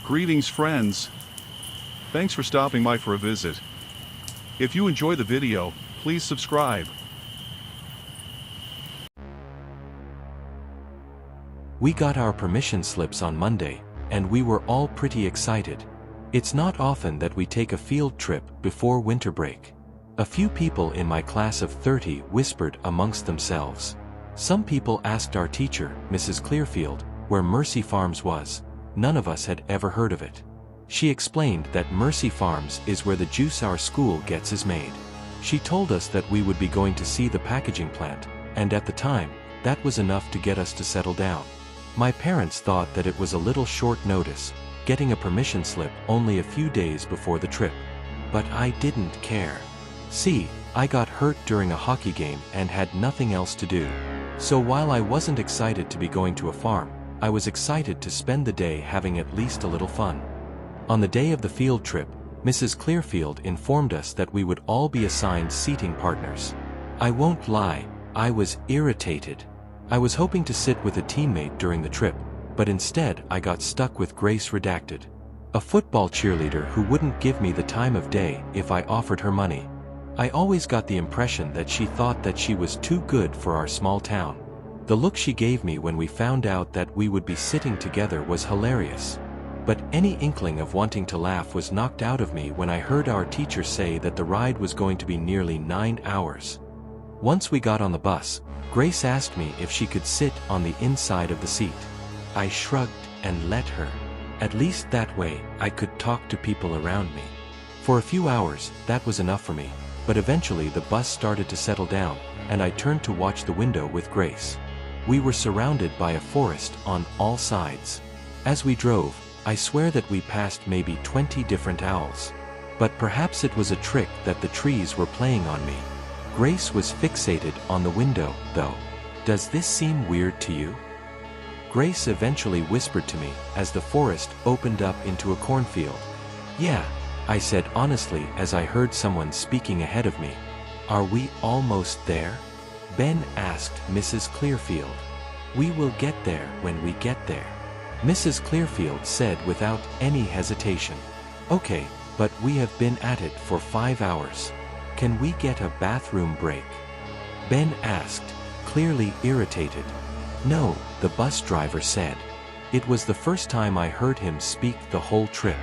Greetings friends. Thanks for stopping by for a visit. If you enjoy the video, please subscribe. We got our permission slips on Monday, and we were all pretty excited. It's not often that we take a field trip before winter break. A few people in my class of 30 whispered amongst themselves. Some people asked our teacher, Mrs. Clearfield, where Mercy Farms was. None of us had ever heard of it. She explained that Mercy Farms is where the juice our school gets is made. She told us that we would be going to see the packaging plant, and at the time, that was enough to get us to settle down. My parents thought that it was a little short notice, getting a permission slip only a few days before the trip. But I didn't care. See, I got hurt during a hockey game and had nothing else to do. So while I wasn't excited to be going to a farm, I was excited to spend the day having at least a little fun. On the day of the field trip, Mrs. Clearfield informed us that we would all be assigned seating partners. I won't lie, I was irritated. I was hoping to sit with a teammate during the trip, but instead I got stuck with Grace Redacted, a football cheerleader who wouldn't give me the time of day if I offered her money. I always got the impression that she thought that she was too good for our small town. The look she gave me when we found out that we would be sitting together was hilarious. But any inkling of wanting to laugh was knocked out of me when I heard our teacher say that the ride was going to be nearly 9 hours. Once we got on the bus, Grace asked me if she could sit on the inside of the seat. I shrugged and let her. At least that way, I could talk to people around me. For a few hours, that was enough for me. But eventually the bus started to settle down, and I turned to watch the window with Grace. We were surrounded by a forest on all sides. As we drove, I swear that we passed maybe 20 different owls. But perhaps it was a trick that the trees were playing on me. Grace was fixated on the window, though. Does this seem weird to you? Grace eventually whispered to me as the forest opened up into a cornfield. Yeah, I said honestly as I heard someone speaking ahead of me. Are we almost there? Ben asked Mrs. Clearfield. We will get there when we get there, Mrs. Clearfield said without any hesitation. Okay, but we have been at it for 5 hours. Can we get a bathroom break? Ben asked, clearly irritated. No, the bus driver said. It was the first time I heard him speak the whole trip.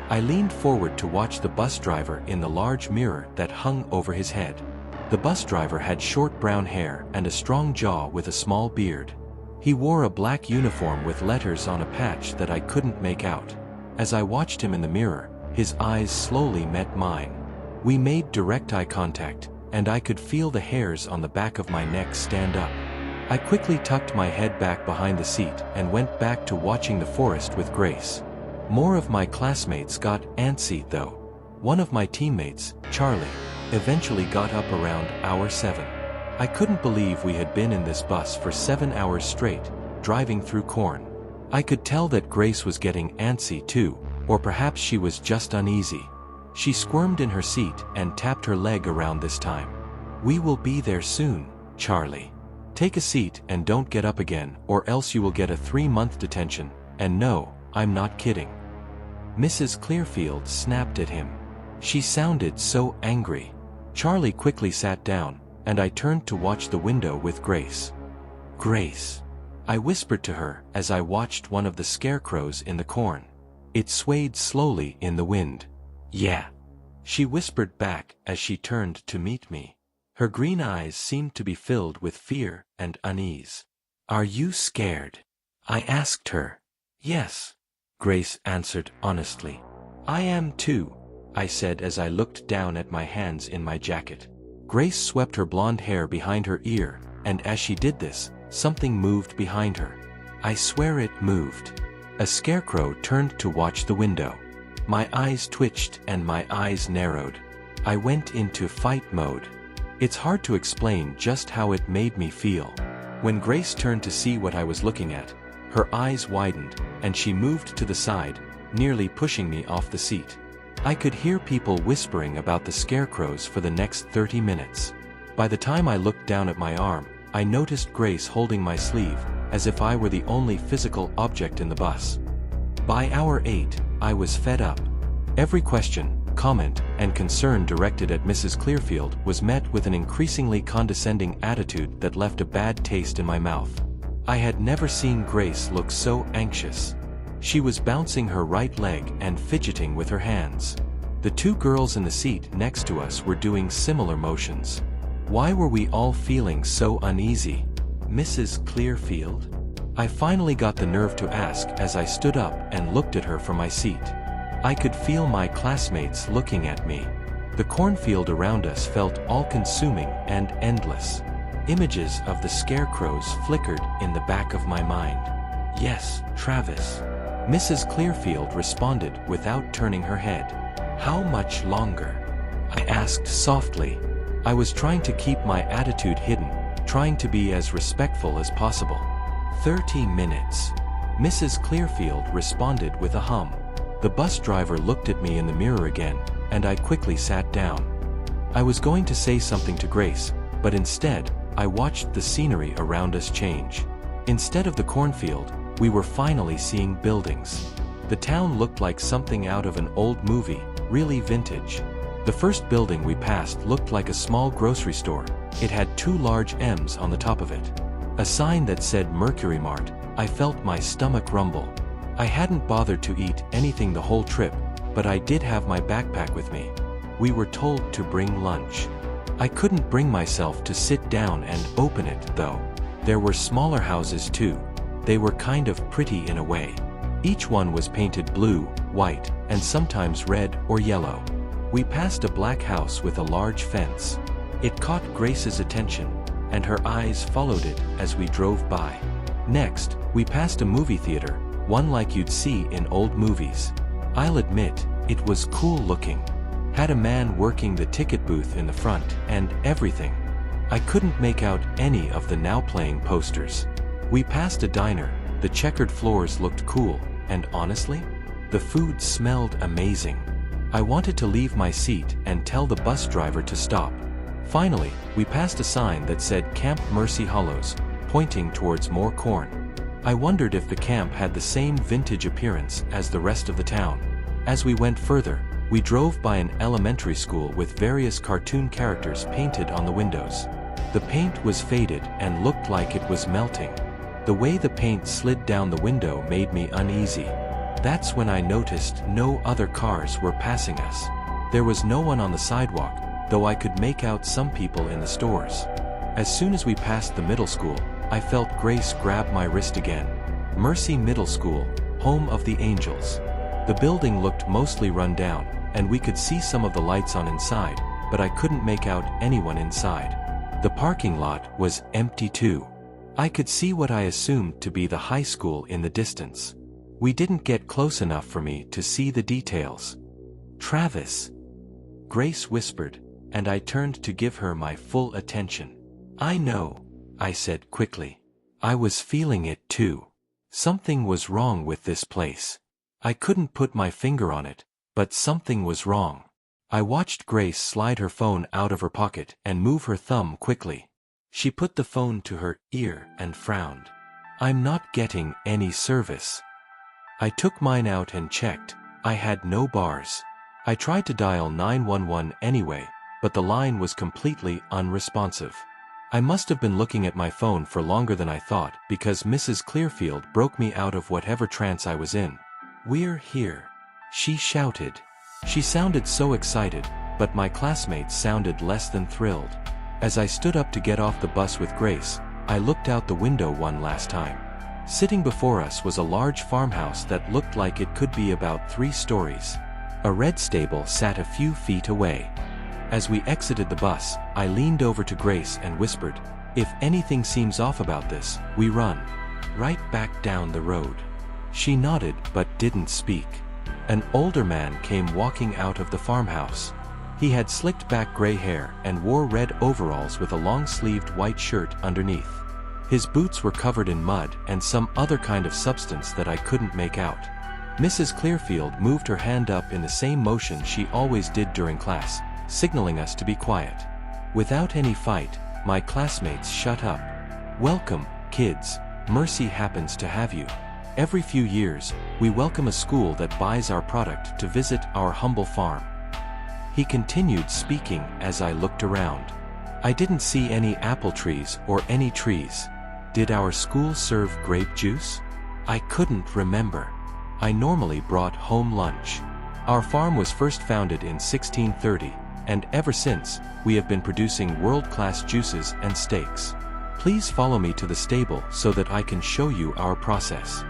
I leaned forward to watch the bus driver in the large mirror that hung over his head. The bus driver had short brown hair and a strong jaw with a small beard. He wore a black uniform with letters on a patch that I couldn't make out. As I watched him in the mirror, his eyes slowly met mine. We made direct eye contact, and I could feel the hairs on the back of my neck stand up. I quickly tucked my head back behind the seat and went back to watching the forest with Grace. More of my classmates got antsy though. One of my teammates, Charlie, eventually got up around hour 7. I couldn't believe we had been in this bus for 7 hours straight, driving through corn. I could tell that Grace was getting antsy too, or perhaps she was just uneasy. She squirmed in her seat and tapped her leg around this time. We will be there soon, Charlie. Take a seat and don't get up again, or else you will get a 3-month detention, and no, I'm not kidding. Mrs. Clearfield snapped at him. She sounded so angry. Charlie quickly sat down, and I turned to watch the window with Grace. Grace, I whispered to her as I watched one of the scarecrows in the corn. It swayed slowly in the wind. Yeah, she whispered back as she turned to meet me. Her green eyes seemed to be filled with fear and unease. Are you scared? I asked her. Yes, Grace answered honestly. I am too, I said as I looked down at my hands in my jacket. Grace swept her blonde hair behind her ear, and as she did this, something moved behind her. I swear it moved. A scarecrow turned to watch the window. My eyes twitched and my eyes narrowed. I went into fight mode. It's hard to explain just how it made me feel. When Grace turned to see what I was looking at, her eyes widened, and she moved to the side, nearly pushing me off the seat. I could hear people whispering about the scarecrows for the next 30 minutes. By the time I looked down at my arm, I noticed Grace holding my sleeve, as if I were the only physical object in the bus. By hour 8, I was fed up. Every question, comment, and concern directed at Mrs. Clearfield was met with an increasingly condescending attitude that left a bad taste in my mouth. I had never seen Grace look so anxious. She was bouncing her right leg and fidgeting with her hands. The two girls in the seat next to us were doing similar motions. Why were we all feeling so uneasy? Mrs. Clearfield? I finally got the nerve to ask as I stood up and looked at her from my seat. I could feel my classmates looking at me. The cornfield around us felt all-consuming and endless. Images of the scarecrows flickered in the back of my mind. Yes, Travis. Mrs. Clearfield responded without turning her head. How much longer? I asked softly. I was trying to keep my attitude hidden, trying to be as respectful as possible. 30 minutes. Mrs. Clearfield responded with a hum. The bus driver looked at me in the mirror again, and I quickly sat down. I was going to say something to Grace, but instead, I watched the scenery around us change. Instead of the cornfield, we were finally seeing buildings. The town looked like something out of an old movie, really vintage. The first building we passed looked like a small grocery store. It had two large M's on the top of it. A sign that said Mercury Mart. I felt my stomach rumble. I hadn't bothered to eat anything the whole trip, but I did have my backpack with me. We were told to bring lunch. I couldn't bring myself to sit down and open it, though. There were smaller houses too. They were kind of pretty in a way. Each one was painted blue, white, and sometimes red or yellow. We passed a black house with a large fence. It caught Grace's attention, and her eyes followed it as we drove by. Next, we passed a movie theater, one like you'd see in old movies. I'll admit, it was cool looking. Had a man working the ticket booth in the front and everything. I couldn't make out any of the now playing posters. We passed a diner. The checkered floors looked cool, and honestly, the food smelled amazing. I wanted to leave my seat and tell the bus driver to stop. Finally, we passed a sign that said Camp Mercy Hollows, pointing towards more corn. I wondered if the camp had the same vintage appearance as the rest of the town. As we went further, we drove by an elementary school with various cartoon characters painted on the windows. The paint was faded and looked like it was melting. The way the paint slid down the window made me uneasy. That's when I noticed no other cars were passing us. There was no one on the sidewalk, though I could make out some people in the stores. As soon as we passed the middle school, I felt Grace grab my wrist again. Mercy Middle School, home of the Angels. The building looked mostly run down, and we could see some of the lights on inside, but I couldn't make out anyone inside. The parking lot was empty too. I could see what I assumed to be the high school in the distance. We didn't get close enough for me to see the details. Travis, Grace whispered, and I turned to give her my full attention. I know, I said quickly. I was feeling it too. Something was wrong with this place. I couldn't put my finger on it, but something was wrong. I watched Grace slide her phone out of her pocket and move her thumb quickly. She put the phone to her ear and frowned. I'm not getting any service. I took mine out and checked. I had no bars. I tried to dial 911 anyway, but the line was completely unresponsive. I must have been looking at my phone for longer than I thought because Mrs. Clearfield broke me out of whatever trance I was in. We're here, she shouted. She sounded so excited, but my classmates sounded less than thrilled. As I stood up to get off the bus with Grace, I looked out the window one last time. Sitting before us was a large farmhouse that looked like it could be about 3 stories. A red stable sat a few feet away. As we exited the bus, I leaned over to Grace and whispered, "If anything seems off about this, we run. Right back down the road." She nodded but didn't speak. An older man came walking out of the farmhouse. He had slicked back gray hair and wore red overalls with a long-sleeved white shirt underneath. His boots were covered in mud and some other kind of substance that I couldn't make out. Mrs. Clearfield moved her hand up in the same motion she always did during class, signaling us to be quiet. Without any fight, my classmates shut up. "Welcome, kids. Mercy happens to have you." Every few years, we welcome a school that buys our product to visit our humble farm. He continued speaking as I looked around. I didn't see any apple trees or any trees. Did our school serve grape juice? I couldn't remember. I normally brought home lunch. Our farm was first founded in 1630, and ever since, we have been producing world-class juices and steaks. Please follow me to the stable so that I can show you our process,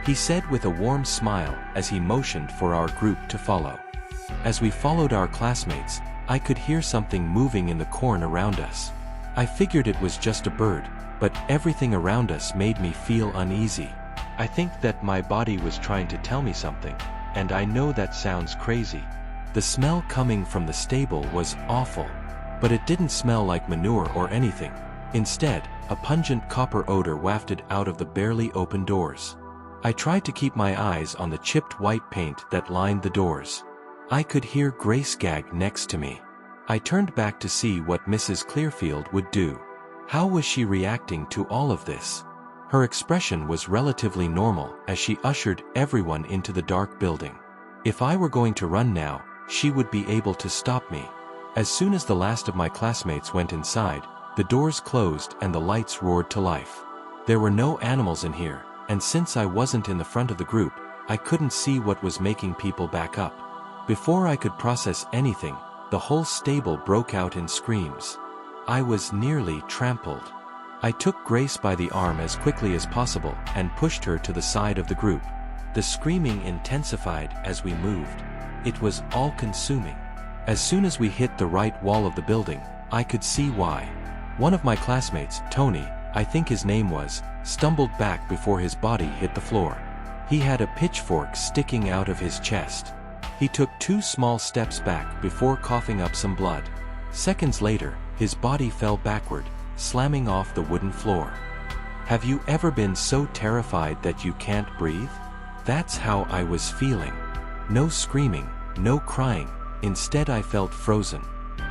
he said with a warm smile as he motioned for our group to follow. As we followed our classmates, I could hear something moving in the corn around us. I figured it was just a bird, but everything around us made me feel uneasy. I think that my body was trying to tell me something, and I know that sounds crazy. The smell coming from the stable was awful, but it didn't smell like manure or anything. Instead, a pungent copper odor wafted out of the barely open doors. I tried to keep my eyes on the chipped white paint that lined the doors. I could hear Grace gag next to me. I turned back to see what Mrs. Clearfield would do. How was she reacting to all of this? Her expression was relatively normal as she ushered everyone into the dark building. If I were going to run now, she would be able to stop me. As soon as the last of my classmates went inside, the doors closed and the lights roared to life. There were no animals in here, and since I wasn't in the front of the group, I couldn't see what was making people back up. Before I could process anything, the whole stable broke out in screams. I was nearly trampled. I took Grace by the arm as quickly as possible and pushed her to the side of the group. The screaming intensified as we moved. It was all-consuming. As soon as we hit the right wall of the building, I could see why. One of my classmates, Tony, I think his name was, stumbled back before his body hit the floor. He had a pitchfork sticking out of his chest. He took 2 small steps back before coughing up some blood. Seconds later, his body fell backward, slamming off the wooden floor. Have you ever been so terrified that you can't breathe? That's how I was feeling. No screaming, no crying, instead I felt frozen.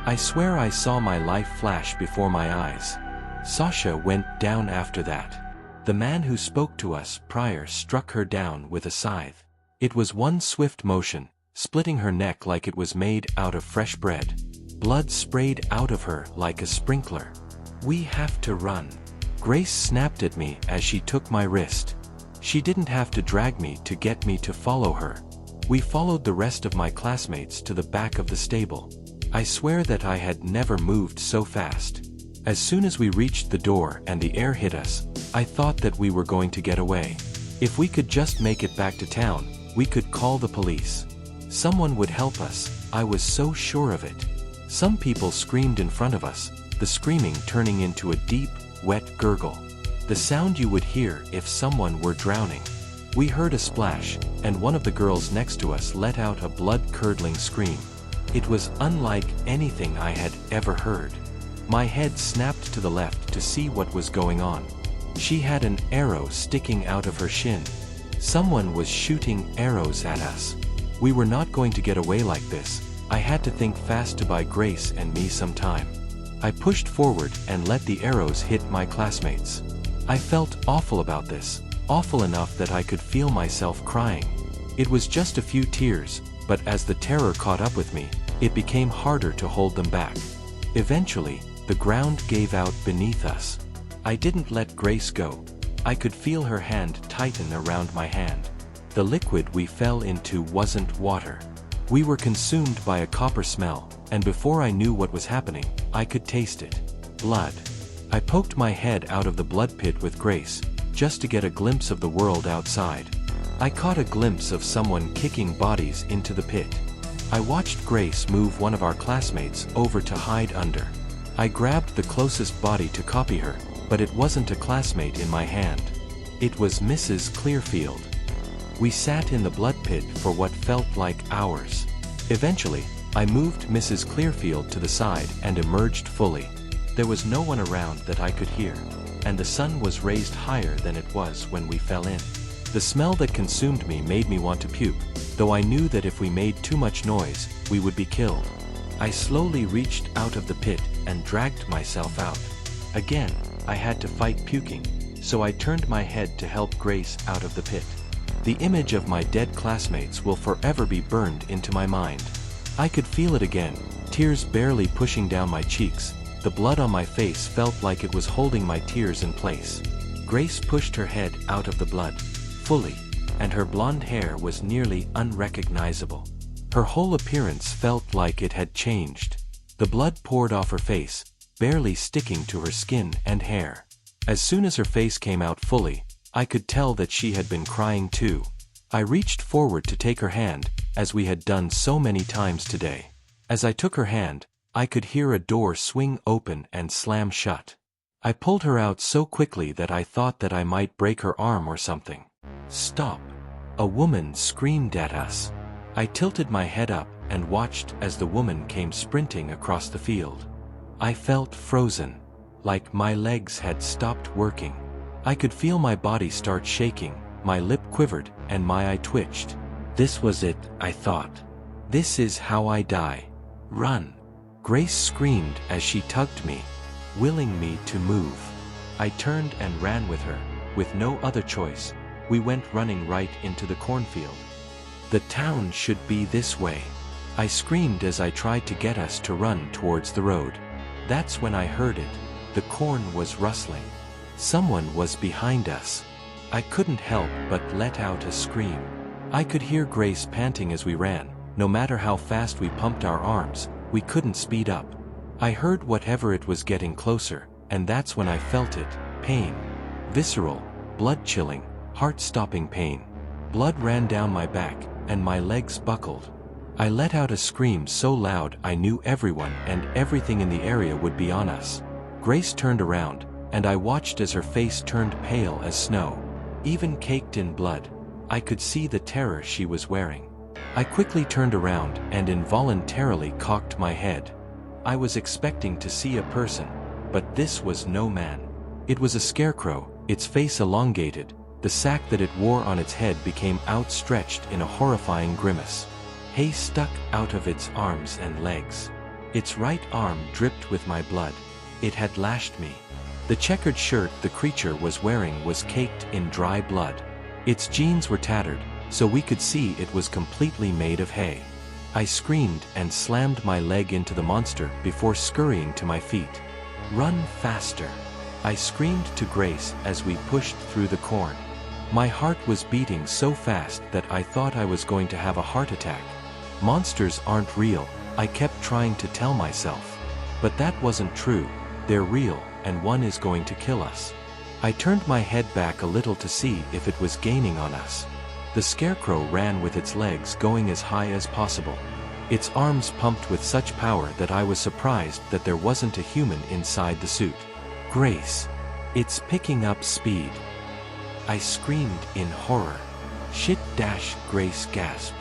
I swear I saw my life flash before my eyes. Sasha went down after that. The man who spoke to us prior struck her down with a scythe. It was one swift motion, splitting her neck like it was made out of fresh bread. Blood sprayed out of her like a sprinkler. We have to run. Grace snapped at me as she took my wrist. She didn't have to drag me to get me to follow her. We followed the rest of my classmates to the back of the stable. I swear that I had never moved so fast. As soon as we reached the door and the air hit us, I thought that we were going to get away. If we could just make it back to town, we could call the police. Someone would help us, I was so sure of it. Some people screamed in front of us, the screaming turning into a deep, wet gurgle. The sound you would hear if someone were drowning. We heard a splash, and one of the girls next to us let out a blood-curdling scream. It was unlike anything I had ever heard. My head snapped to the left to see what was going on. She had an arrow sticking out of her shin. Someone was shooting arrows at us. We were not going to get away like this. I had to think fast to buy Grace and me some time. I pushed forward and let the arrows hit my classmates. I felt awful about this, awful enough that I could feel myself crying. It was just a few tears, but as the terror caught up with me, it became harder to hold them back. Eventually, the ground gave out beneath us. I didn't let Grace go. I could feel her hand tighten around my hand. The liquid we fell into wasn't water. We were consumed by a copper smell, and before I knew what was happening, I could taste it. Blood. I poked my head out of the blood pit with Grace, just to get a glimpse of the world outside. I caught a glimpse of someone kicking bodies into the pit. I watched Grace move one of our classmates over to hide under. I grabbed the closest body to copy her, but it wasn't a classmate in my hand. It was Mrs. Clearfield. We sat in the blood pit for what felt like hours. Eventually, I moved Mrs. Clearfield to the side and emerged fully. There was no one around that I could hear, and the sun was raised higher than it was when we fell in. The smell that consumed me made me want to puke, though I knew that if we made too much noise, we would be killed. I slowly reached out of the pit and dragged myself out. Again, I had to fight puking. so I turned my head to help Grace out of the pit. The image of my dead classmates will forever be burned into my mind. I could feel it again, tears barely pushing down my cheeks. The blood on my face felt like it was holding my tears in place. Grace pushed her head out of the blood, fully, and her blonde hair was nearly unrecognizable. Her whole appearance felt like it had changed. The blood poured off her face, barely sticking to her skin and hair. As soon as her face came out fully, I could tell that she had been crying too. I reached forward to take her hand, as we had done so many times today. As I took her hand, I could hear a door swing open and slam shut. I pulled her out so quickly that I thought that I might break her arm or something. "Stop!" A woman screamed at us. I tilted my head up and watched as the woman came sprinting across the field. I felt frozen, like my legs had stopped working. I could feel my body start shaking, my lip quivered, and my eye twitched. This was it, I thought. This is how I die. Run! Grace screamed as she tugged me, willing me to move. I turned and ran with her. With no other choice, we went running right into the cornfield. The town should be this way. I screamed as I tried to get us to run towards the road. That's when I heard it. The corn was rustling. Someone was behind us. I couldn't help but let out a scream. I could hear Grace panting as we ran. No matter how fast we pumped our arms, we couldn't speed up. I heard whatever it was getting closer, and that's when I felt it. Pain. Visceral, blood-chilling, heart-stopping pain. Blood ran down my back, and my legs buckled. I let out a scream so loud I knew everyone and everything in the area would be on us. Grace turned around, and I watched as her face turned pale as snow. Even caked in blood, I could see the terror she was wearing. I quickly turned around and involuntarily cocked my head. I was expecting to see a person, but this was no man. It was a scarecrow, its face elongated. The sack that it wore on its head became outstretched in a horrifying grimace. Hay stuck out of its arms and legs. Its right arm dripped with my blood. It had lashed me. The checkered shirt the creature was wearing was caked in dry blood. Its jeans were tattered, so we could see it was completely made of hay. I screamed and slammed my leg into the monster before scurrying to my feet. "Run faster!" I screamed to Grace as we pushed through the corn. My heart was beating so fast that I thought I was going to have a heart attack. Monsters aren't real, I kept trying to tell myself. But that wasn't true. They're real, and one is going to kill us. I turned my head back a little to see if it was gaining on us. The scarecrow ran with its legs going as high as possible. Its arms pumped with such power that I was surprised that there wasn't a human inside the suit. "Grace! It's picking up speed!" I screamed in horror. "Shit!" Grace gasped.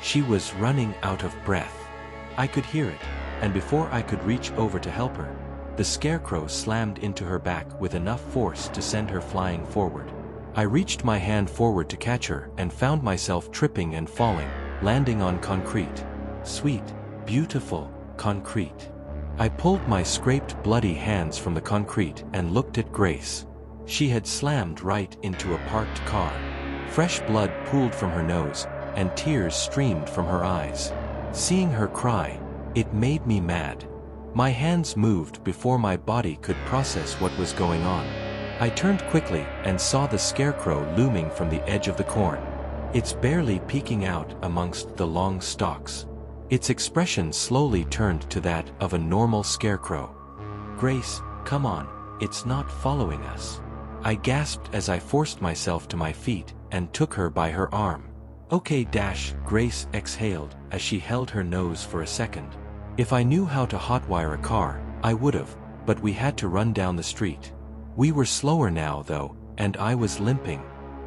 She was running out of breath. I could hear it, and before I could reach over to help her, the scarecrow slammed into her back with enough force to send her flying forward. I reached my hand forward to catch her and found myself tripping and falling, landing on concrete. Sweet, beautiful concrete. I pulled my scraped, bloody hands from the concrete and looked at Grace. She had slammed right into a parked car. Fresh blood pooled from her nose, and tears streamed from her eyes. Seeing her cry, it made me mad. My hands moved before my body could process what was going on. I turned quickly and saw the scarecrow looming from the edge of the corn. It's barely peeking out amongst the long stalks. Its expression slowly turned to that of a normal scarecrow. "Grace, come on, it's not following us." I gasped as I forced myself to my feet and took her by her arm. "Okay." Grace exhaled as she held her nose for a second. If I knew how to hotwire a car, I would've, but we had to run down the street. We were slower now though, and I was limping.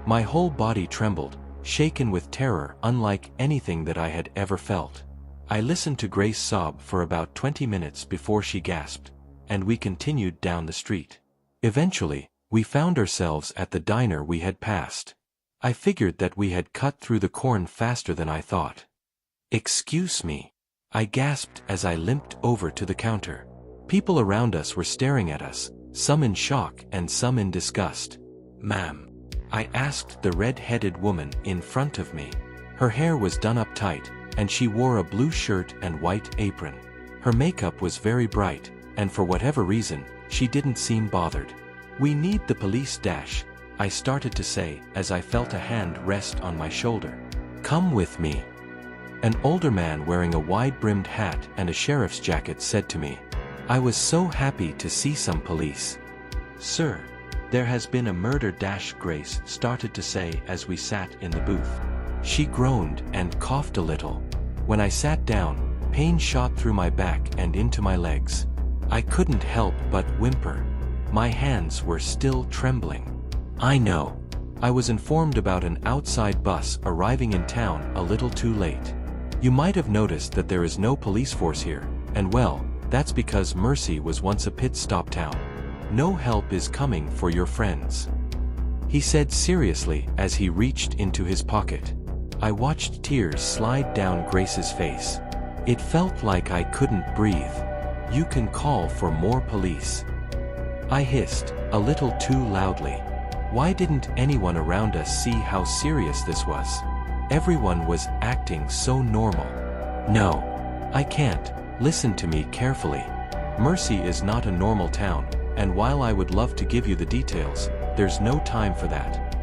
My whole body trembled, shaken with terror unlike anything that I had ever felt. I listened to Grace sob for about 20 minutes before she gasped, and we continued down the street. Eventually, we found ourselves at the diner we had passed. I figured that we had cut through the corn faster than I thought. "Excuse me," I gasped as I limped over to the counter. People around us were staring at us, some in shock and some in disgust. "Ma'am?" I asked the red-headed woman in front of me. Her hair was done up tight, and she wore a blue shirt and white apron. Her makeup was very bright, and for whatever reason, she didn't seem bothered. "We need the police dash," I started to say as I felt a hand rest on my shoulder. "Come with me." An older man wearing a wide-brimmed hat and a sheriff's jacket said to me. I was so happy to see some police. "Sir, there has been a murder," Grace started to say as we sat in the booth. She groaned and coughed a little. When I sat down, pain shot through my back and into my legs. I couldn't help but whimper. My hands were still trembling. "I know. I was informed about an outside bus arriving in town a little too late. You might have noticed that there is no police force here, and well, that's because Mercy was once a pit stop town. No help is coming for your friends," he said seriously as he reached into his pocket. I watched tears slide down Grace's face. It felt like I couldn't breathe. "You can call for more police," I hissed, a little too loudly. Why didn't anyone around us see how serious this was? Everyone was acting so normal. "No, I can't. Listen to me carefully. Mercy is not a normal town, and while I would love to give you the details, there's no time for that,"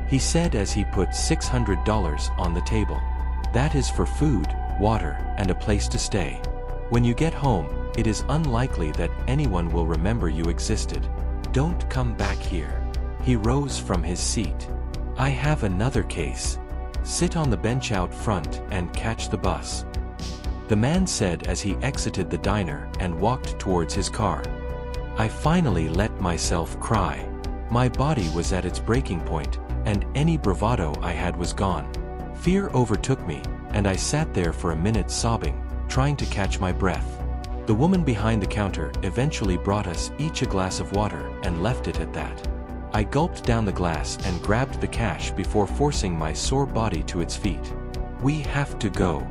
he said as he put $600 on the table. "That is for food, water, and a place to stay. When you get home, it is unlikely that anyone will remember you existed. Don't come back here." He rose from his seat. "I have another case. Sit on the bench out front and catch the bus," the man said as he exited the diner and walked towards his car. I finally let myself cry. My body was at its breaking point, and any bravado I had was gone. Fear overtook me, and I sat there for a minute sobbing, trying to catch my breath. The woman behind the counter eventually brought us each a glass of water and left it at that. I gulped down the glass and grabbed the cash before forcing my sore body to its feet. "We have to go,"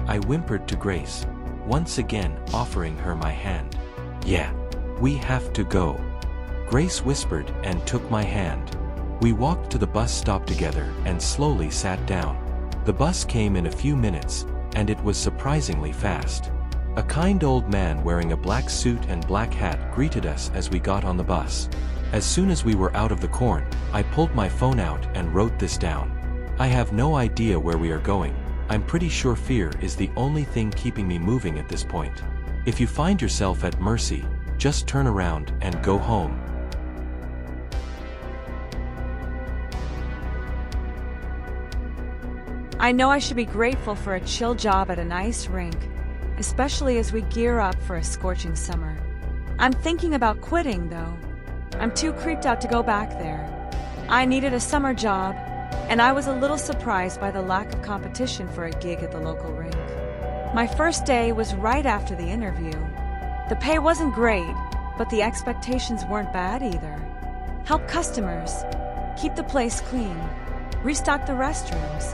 I whimpered to Grace, once again offering her my hand. "Yeah, we have to go," Grace whispered and took my hand. We walked to the bus stop together and slowly sat down. The bus came in a few minutes, and it was surprisingly fast. A kind old man wearing a black suit and black hat greeted us as we got on the bus. As soon as we were out of the corn, I pulled my phone out and wrote this down. "I have no idea where we are going. I'm pretty sure fear is the only thing keeping me moving at this point. If you find yourself at Mercy, just turn around and go home." I know I should be grateful for a chill job at an ice rink, especially as we gear up for a scorching summer. I'm thinking about quitting, though. I'm too creeped out to go back there. I needed a summer job, and I was a little surprised by the lack of competition for a gig at the local rink. My first day was right after the interview. The pay wasn't great, but the expectations weren't bad either. Help customers, keep the place clean, restock the restrooms,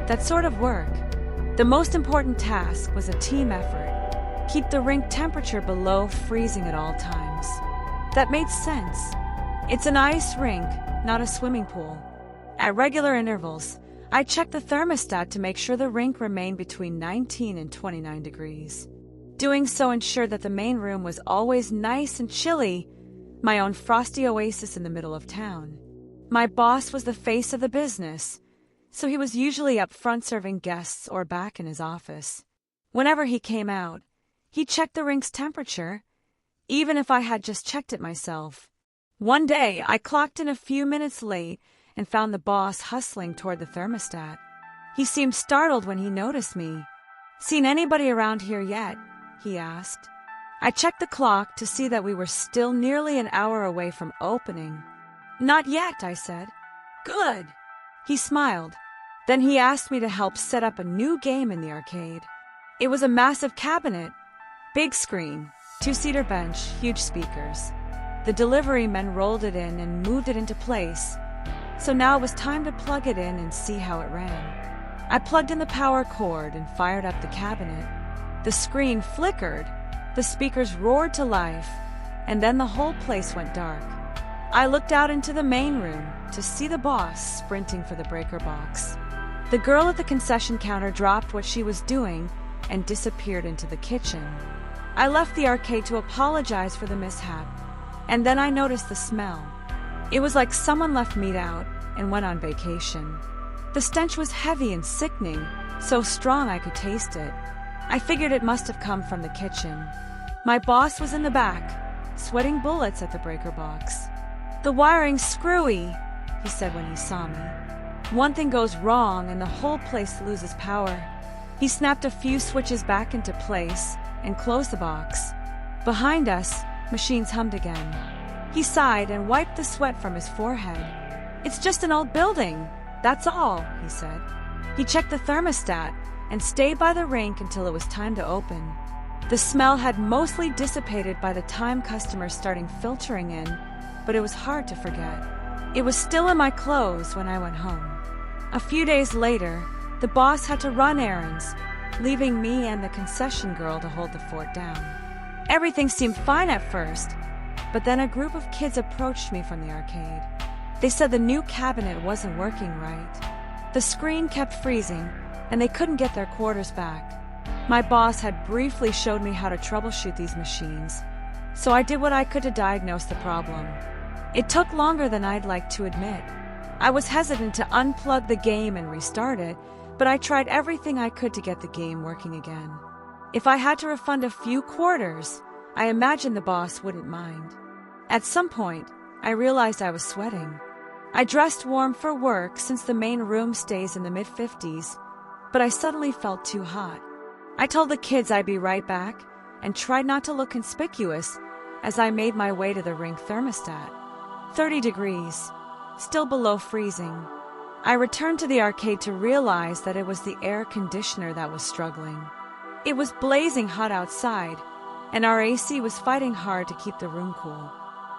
that sort of work. The most important task was a team effort. Keep the rink temperature below freezing at all times. That made sense. It's an ice rink, not a swimming pool. At regular intervals, I checked the thermostat to make sure the rink remained between 19 and 29 degrees. Doing so ensured that the main room was always nice and chilly, my own frosty oasis in the middle of town. My boss was the face of the business, so he was usually up front serving guests or back in his office. Whenever he came out, he checked the rink's temperature, even if I had just checked it myself. One day, I clocked in a few minutes late and found the boss hustling toward the thermostat. He seemed startled when he noticed me. "Seen anybody around here yet?" he asked. I checked the clock to see that we were still nearly an hour away from opening. "Not yet," I said. "Good." He smiled. Then he asked me to help set up a new game in the arcade. It was a massive cabinet, big screen, two-seater bench, huge speakers. The delivery men rolled it in and moved it into place, so now it was time to plug it in and see how it ran. I plugged in the power cord and fired up the cabinet. The screen flickered, the speakers roared to life, and then the whole place went dark. I looked out into the main room to see the boss sprinting for the breaker box. The girl at the concession counter dropped what she was doing and disappeared into the kitchen. I left the arcade to apologize for the mishap, and then I noticed the smell. It was like someone left meat out and went on vacation. The stench was heavy and sickening, so strong I could taste it. I figured it must have come from the kitchen. My boss was in the back, sweating bullets at the breaker box. "The wiring's screwy," he said when he saw me. "One thing goes wrong and the whole place loses power." He snapped a few switches back into place and closed the box. Behind us, machines hummed again. He sighed and wiped the sweat from his forehead. "It's just an old building, that's all," he said. He checked the thermostat and stayed by the rink until it was time to open. The smell had mostly dissipated by the time customers started filtering in, but it was hard to forget. It was still in my clothes when I went home. A few days later, the boss had to run errands, leaving me and the concession girl to hold the fort down. Everything seemed fine at first, but then a group of kids approached me from the arcade. They said the new cabinet wasn't working right. The screen kept freezing, and they couldn't get their quarters back. My boss had briefly showed me how to troubleshoot these machines, so I did what I could to diagnose the problem. It took longer than I'd like to admit. I was hesitant to unplug the game and restart it, but I tried everything I could to get the game working again. If I had to refund a few quarters, I imagined the boss wouldn't mind. At some point, I realized I was sweating. I dressed warm for work since the main room stays in the mid-50s, but I suddenly felt too hot. I told the kids I'd be right back and tried not to look conspicuous as I made my way to the rink thermostat. 30 degrees, still below freezing. I returned to the arcade to realize that it was the air conditioner that was struggling. It was blazing hot outside, and our AC was fighting hard to keep the room cool.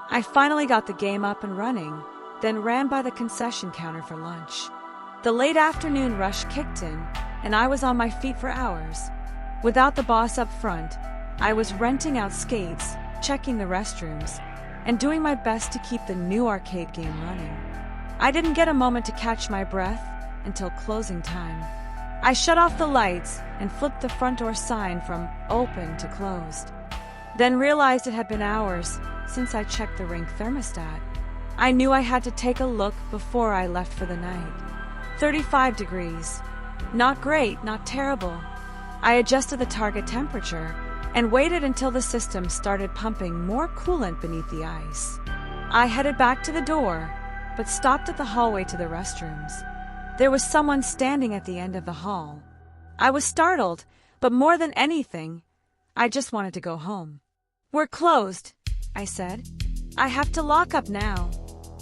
I finally got the game up and running, then ran by the concession counter for lunch. The late afternoon rush kicked in, and I was on my feet for hours. Without the boss up front, I was renting out skates, checking the restrooms, and doing my best to keep the new arcade game running. I didn't get a moment to catch my breath until closing time. I shut off the lights and flipped the front door sign from open to closed, then realized it had been hours since I checked the rink thermostat. I knew I had to take a look before I left for the night. 35 degrees. Not great, not terrible. I adjusted the target temperature and waited until the system started pumping more coolant beneath the ice. I headed back to the door, but stopped at the hallway to the restrooms. There was someone standing at the end of the hall. I was startled, but more than anything, I just wanted to go home. "We're closed," I said. "I have to lock up now."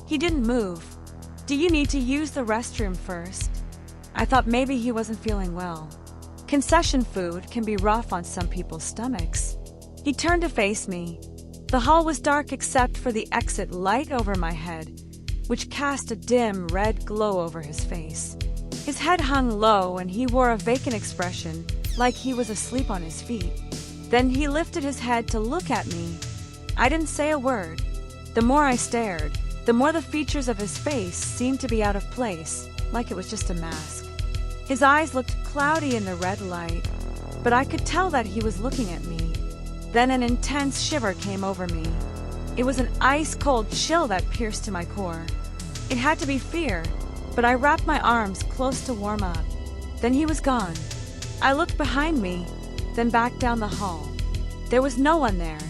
He didn't move. "Do you need to use the restroom first?" I thought maybe he wasn't feeling well. Concession food can be rough on some people's stomachs. He turned to face me. The hall was dark except for the exit light over my head, which cast a dim red glow over his face. His head hung low and he wore a vacant expression, like he was asleep on his feet. Then he lifted his head to look at me. I didn't say a word. The more I stared, the more the features of his face seemed to be out of place, like it was just a mask. His eyes looked cloudy in the red light, but I could tell that he was looking at me. Then an intense shiver came over me. It was an ice-cold chill that pierced to my core. It had to be fear, but I wrapped my arms close to warm up. Then he was gone. I looked behind me, then back down the hall. There was no one there.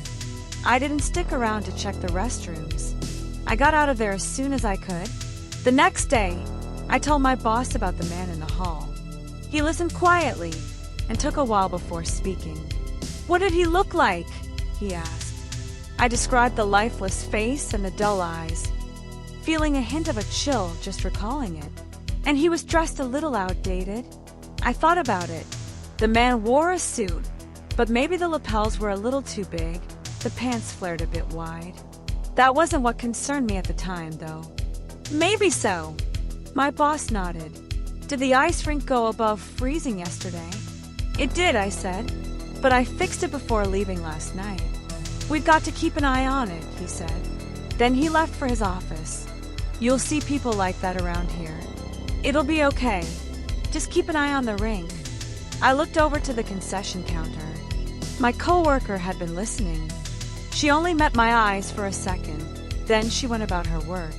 I didn't stick around to check the restrooms. I got out of there as soon as I could. The next day, I told my boss about the man in the hall. He listened quietly and took a while before speaking. "What did he look like?" he asked. I described the lifeless face and the dull eyes, feeling a hint of a chill just recalling it. And he was dressed a little outdated. I thought about it. The man wore a suit, but maybe the lapels were a little too big, the pants flared a bit wide. That wasn't what concerned me at the time, though. "Maybe so." My boss nodded. "Did the ice rink go above freezing yesterday?" "It did," I said, "but I fixed it before leaving last night." "We've got to keep an eye on it," he said. Then he left for his office. You'll see people like that around here. It'll be okay. Just keep an eye on the rink. I looked over to the concession counter. My coworker had been listening. She only met my eyes for a second, then she went about her work.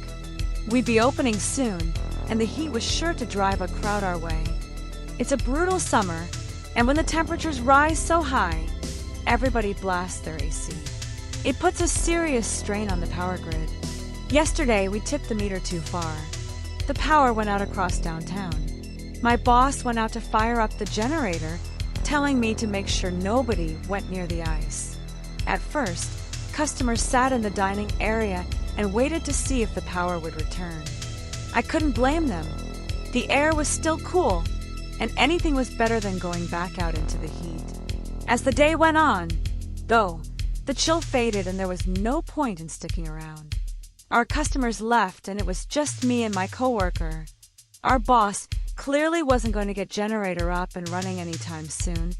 We'd be opening soon, and the heat was sure to drive a crowd our way. It's a brutal summer, and when the temperatures rise so high, everybody blasts their AC. It puts a serious strain on the power grid. Yesterday, we tipped the meter too far. The power went out across downtown. My boss went out to fire up the generator, telling me to make sure nobody went near the ice. At first, customers sat in the dining area and waited to see if the power would return. I couldn't blame them. The air was still cool, and anything was better than going back out into the heat. As the day went on, though, the chill faded and there was no point in sticking around. Our customers left and it was just me and my coworker. Our boss clearly wasn't going to get generator up and running anytime soon,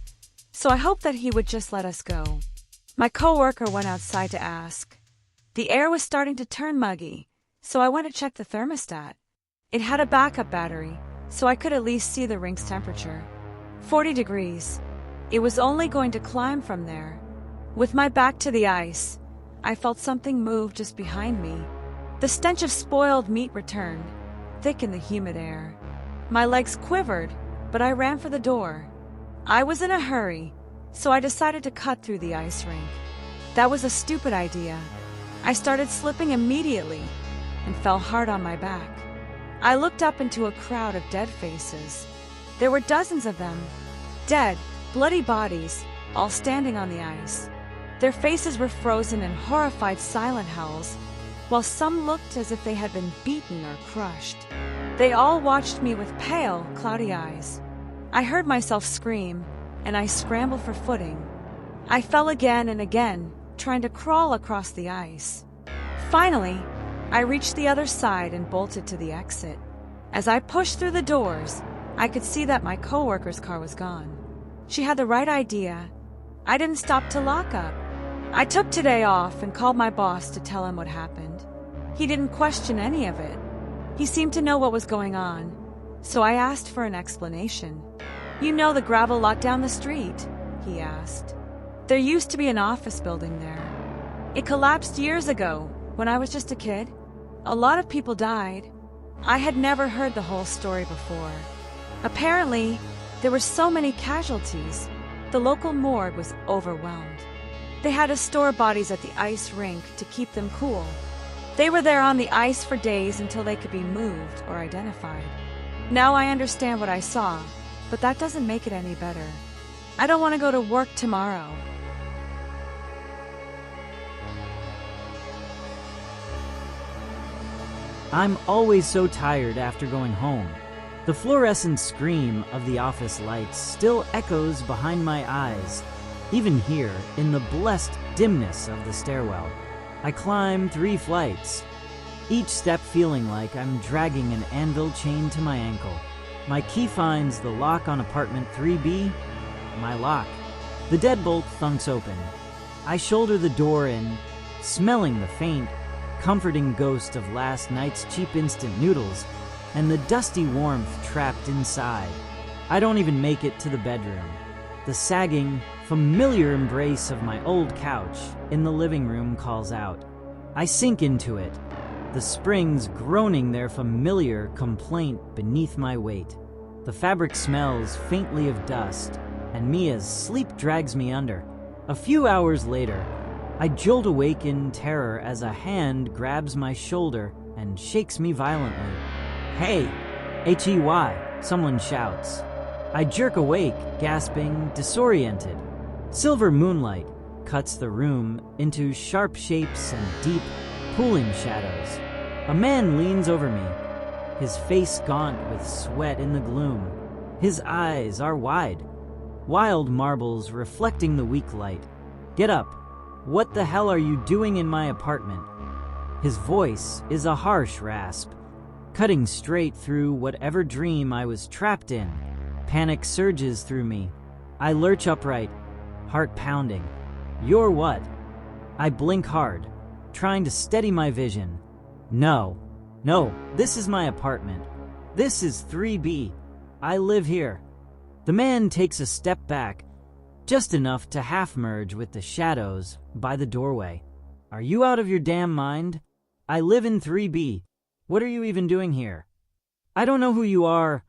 so I hoped that he would just let us go. My coworker went outside to ask. The air was starting to turn muggy, so I went to check the thermostat. It had a backup battery, so I could at least see the rink's temperature. 40 degrees. It was only going to climb from there. With my back to the ice, I felt something move just behind me. The stench of spoiled meat returned, thick in the humid air. My legs quivered, but I ran for the door. I was in a hurry, so I decided to cut through the ice rink. That was a stupid idea. I started slipping immediately and fell hard on my back. I looked up into a crowd of dead faces. There were dozens of them. Dead, bloody bodies, all standing on the ice. Their faces were frozen in horrified silent howls, while some looked as if they had been beaten or crushed. They all watched me with pale, cloudy eyes. I heard myself scream, and I scrambled for footing. I fell again and again, trying to crawl across the ice. Finally, I reached the other side and bolted to the exit. As I pushed through the doors, I could see that my coworker's car was gone. She had the right idea. I didn't stop to lock up. I took today off and called my boss to tell him what happened. He didn't question any of it. He seemed to know what was going on, so I asked for an explanation. "You know the gravel lot down the street?" he asked. "There used to be an office building there. It collapsed years ago, when I was just a kid. A lot of people died. I had never heard the whole story before. Apparently, there were so many casualties, the local morgue was overwhelmed. They had to store bodies at the ice rink to keep them cool. They were there on the ice for days until they could be moved or identified. Now I understand what I saw, but that doesn't make it any better. I don't want to go to work tomorrow." I'm always so tired after going home. The fluorescent scream of the office lights still echoes behind my eyes, even here in the blessed dimness of the stairwell. I climb 3 flights, each step feeling like I'm dragging an anvil chained to my ankle. My key finds the lock on apartment 3B, my lock. The deadbolt thunks open. I shoulder the door in, smelling the faint, comforting ghost of last night's cheap instant noodles and the dusty warmth trapped inside. I don't even make it to the bedroom. The sagging, familiar embrace of my old couch in the living room calls out. I sink into it, the springs groaning their familiar complaint beneath my weight. The fabric smells faintly of dust, and Mia's sleep drags me under. A few hours later, I jolt awake in terror as a hand grabs my shoulder and shakes me violently. "Hey!" H-E-Y, someone shouts. I jerk awake, gasping, disoriented. Silver moonlight cuts the room into sharp shapes and deep, pooling shadows. A man leans over me, his face gaunt with sweat in the gloom. His eyes are wide, wild marbles reflecting the weak light. "Get up! What the hell are you doing in my apartment?" His voice is a harsh rasp, cutting straight through whatever dream I was trapped in. Panic surges through me. I lurch upright, heart pounding. "You're what?" I blink hard, trying to steady my vision. "No, No, this is my apartment. This is 3B. I live here. The man takes a step back, just enough to half merge with the shadows by the doorway. Are you out of your damn mind? I live in 3B. What are you even doing here? I don't know who you are,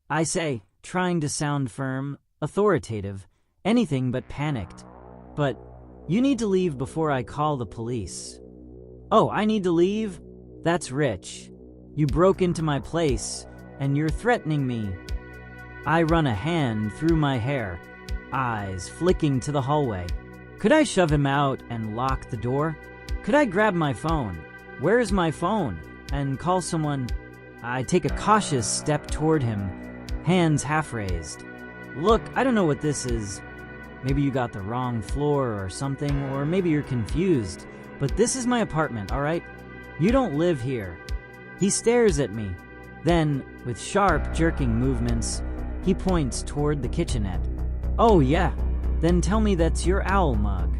I say, trying to sound firm, authoritative, anything but panicked. But you need to leave before I call the police. Oh, I need to leave? That's rich. You broke into my place, and you're threatening me. I run a hand through my hair, eyes flicking to the hallway. Could I shove him out and lock the door? Could I grab my phone? Where is my phone? And call someone? I take a cautious step toward him, hands half raised. Look, I don't know what this is. Maybe you got the wrong floor or something, or maybe you're confused. But this is my apartment, all right? You don't live here. He stares at me. Then, with sharp, jerking movements, he points toward the kitchenette. Oh, yeah. Then tell me that's your owl mug.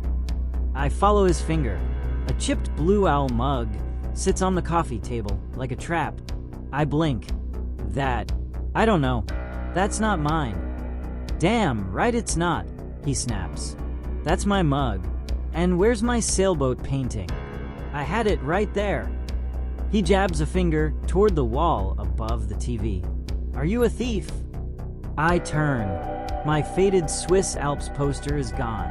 I follow his finger. A chipped blue owl mug sits on the coffee table like a trap. I blink. That. I don't know. That's not mine. Damn, right it's not, he snaps. That's my mug. And where's my sailboat painting? I had it right there. He jabs a finger toward the wall above the TV. Are you a thief? I turn. My faded Swiss Alps poster is gone.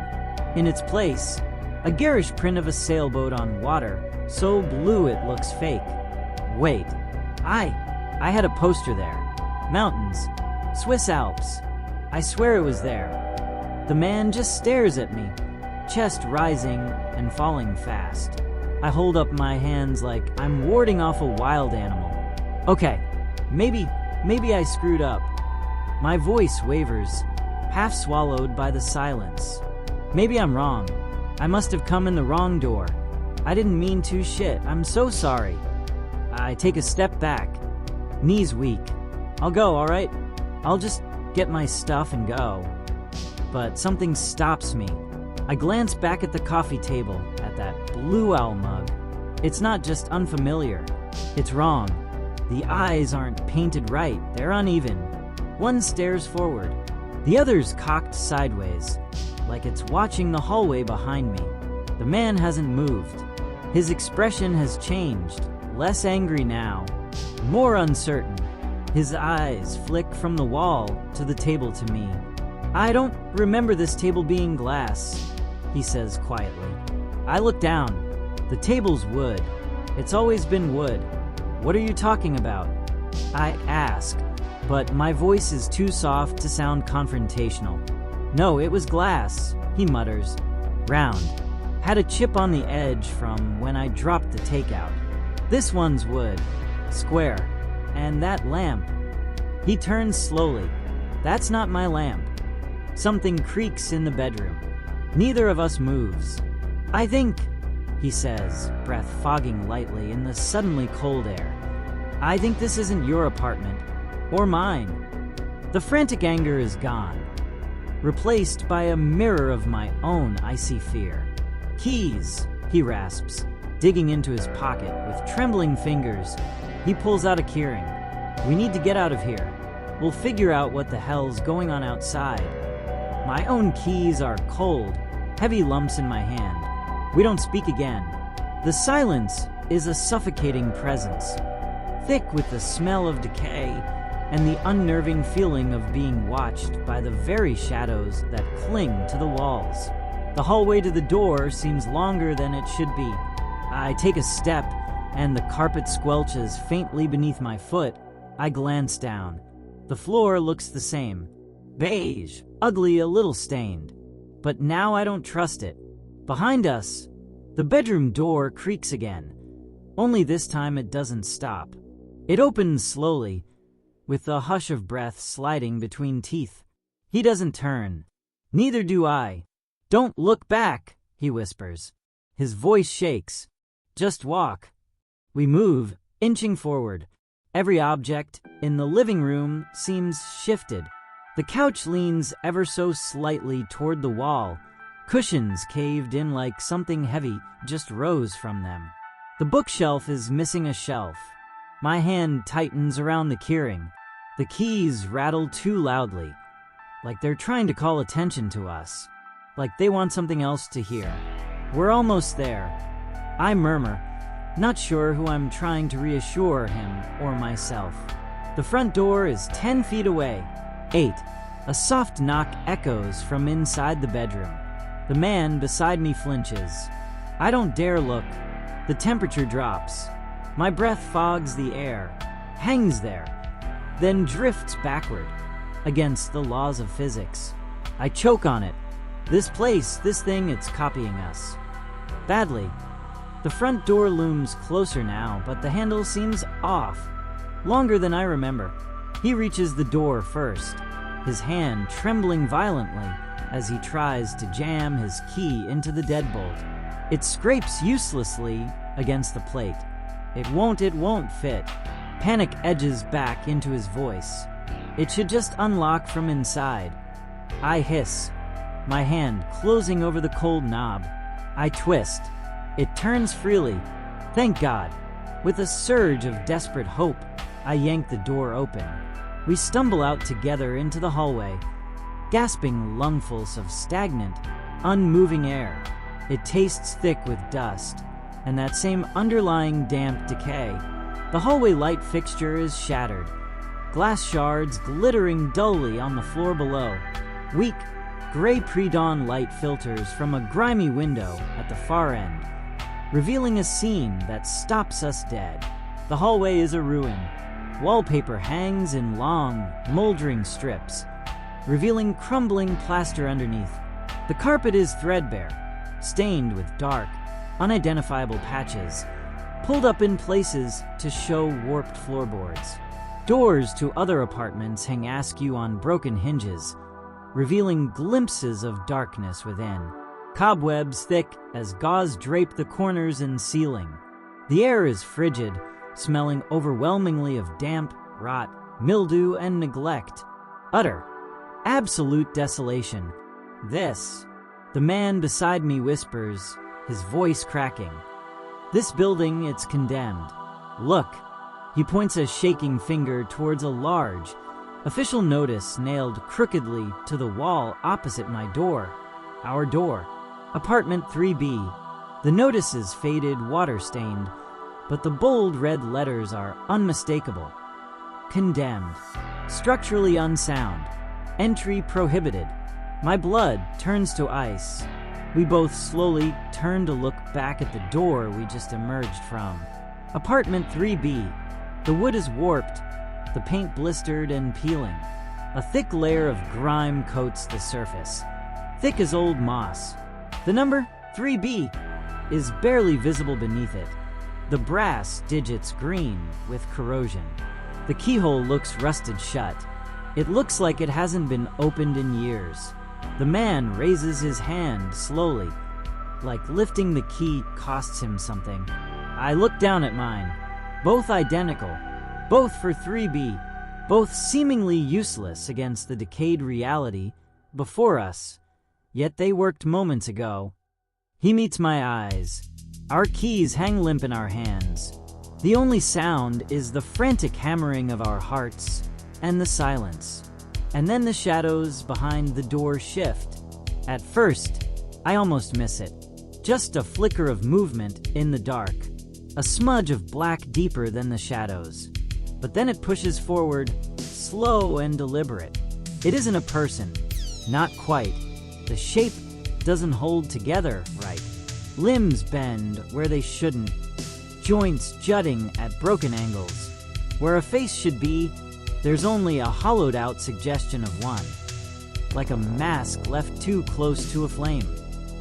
In its place, a garish print of a sailboat on water, so blue it looks fake. Wait, I had a poster there. Mountains, Swiss Alps. I swear it was there. The man just stares at me, chest rising and falling fast. I hold up my hands like I'm warding off a wild animal. Okay, maybe I screwed up. My voice wavers, half swallowed by the silence. Maybe I'm wrong. I must have come in the wrong door. I didn't mean to shit. I'm so sorry. I take a step back, knees weak. I'll go, all right? I'll just get my stuff and go. But something stops me. I glance back at the coffee table, at that blue owl mug. It's not just unfamiliar. It's wrong. The eyes aren't painted right. They're uneven. One stares forward. The other's cocked sideways, like it's watching the hallway behind me. The man hasn't moved. His expression has changed. Less angry now. More uncertain. His eyes flick from the wall to the table to me. I don't remember this table being glass, he says quietly. I look down. The table's wood. It's always been wood. What are you talking about? I ask, but my voice is too soft to sound confrontational. No, it was glass, he mutters. Round. Had a chip on the edge from when I dropped the takeout. This one's wood. Square. And that lamp. He turns slowly. That's not my lamp. Something creaks in the bedroom. Neither of us moves. I think, he says, breath fogging lightly in the suddenly cold air. I think this isn't your apartment. Or mine. The frantic anger is gone, replaced by a mirror of my own icy fear. Keys, he rasps, digging into his pocket with trembling fingers. He pulls out a keyring. We need to get out of here. We'll figure out what the hell's going on outside. My own keys are cold, heavy lumps in my hand. We don't speak again. The silence is a suffocating presence, thick with the smell of decay and the unnerving feeling of being watched by the very shadows that cling to the walls. The hallway to the door seems longer than it should be. I take a step, and the carpet squelches faintly beneath my foot. I glance down. The floor looks the same. Beige, ugly, a little stained. But now I don't trust it. Behind us, the bedroom door creaks again. Only this time it doesn't stop. It opens slowly, with the hush of breath sliding between teeth. He doesn't turn. Neither do I. Don't look back, he whispers. His voice shakes. Just walk. We move, inching forward. Every object in the living room seems shifted. The couch leans ever so slightly toward the wall. Cushions caved in like something heavy just rose from them. The bookshelf is missing a shelf. My hand tightens around the keyring. The keys rattle too loudly, like they're trying to call attention to us, like they want something else to hear. We're almost there. I murmur, not sure who I'm trying to reassure, him or myself. The front door is 10 feet away. 8. A soft knock echoes from inside the bedroom. The man beside me flinches. I don't dare look. The temperature drops. My breath fogs the air, hangs there, then drifts backward against the laws of physics. I choke on it. This place, this thing, it's copying us. Badly. The front door looms closer now, but the handle seems off. Longer than I remember. He reaches the door first, his hand trembling violently as he tries to jam his key into the deadbolt. It scrapes uselessly against the plate. It won't fit. Panic edges back into his voice. It should just unlock from inside. I hiss, my hand closing over the cold knob. I twist. It turns freely. Thank God. With a surge of desperate hope, I yank the door open. We stumble out together into the hallway, gasping lungfuls of stagnant, unmoving air. It tastes thick with dust, and that same underlying damp decay. The hallway light fixture is shattered, glass shards glittering dully on the floor below. Weak, gray pre-dawn light filters from a grimy window at the far end, revealing a scene that stops us dead. The hallway is a ruin. Wallpaper hangs in long, moldering strips, revealing crumbling plaster underneath. The carpet is threadbare, stained with dark, unidentifiable patches, pulled up in places to show warped floorboards. Doors to other apartments hang askew on broken hinges, revealing glimpses of darkness within. Cobwebs thick as gauze drape the corners and ceiling. The air is frigid, smelling overwhelmingly of damp, rot, mildew, and neglect. Utter, absolute desolation. This, the man beside me whispers, his voice cracking. This building, it's condemned. Look. He points a shaking finger towards a large, official notice nailed crookedly to the wall opposite my door. Our door. Apartment 3B. The notice is faded, water-stained, but the bold red letters are unmistakable. Condemned. Structurally unsound. Entry prohibited. My blood turns to ice. We both slowly turn to look back at the door we just emerged from. Apartment 3B. The wood is warped, the paint blistered and peeling. A thick layer of grime coats the surface, thick as old moss. The number 3B is barely visible beneath it. The brass digits green with corrosion. The keyhole looks rusted shut. It looks like it hasn't been opened in years. The man raises his hand slowly, like lifting the key costs him something. I look down at mine. Both identical, both for 3B, both seemingly useless against the decayed reality before us, yet they worked moments ago. He meets my eyes. Our keys hang limp in our hands. The only sound is the frantic hammering of our hearts and the silence. And then the shadows behind the door shift. At first, I almost miss it. Just a flicker of movement in the dark. A smudge of black deeper than the shadows. But then it pushes forward, slow and deliberate. It isn't a person. Not quite. The shape doesn't hold together right. Limbs bend where they shouldn't. Joints jutting at broken angles. Where a face should be, there's only a hollowed-out suggestion of one. Like a mask left too close to a flame.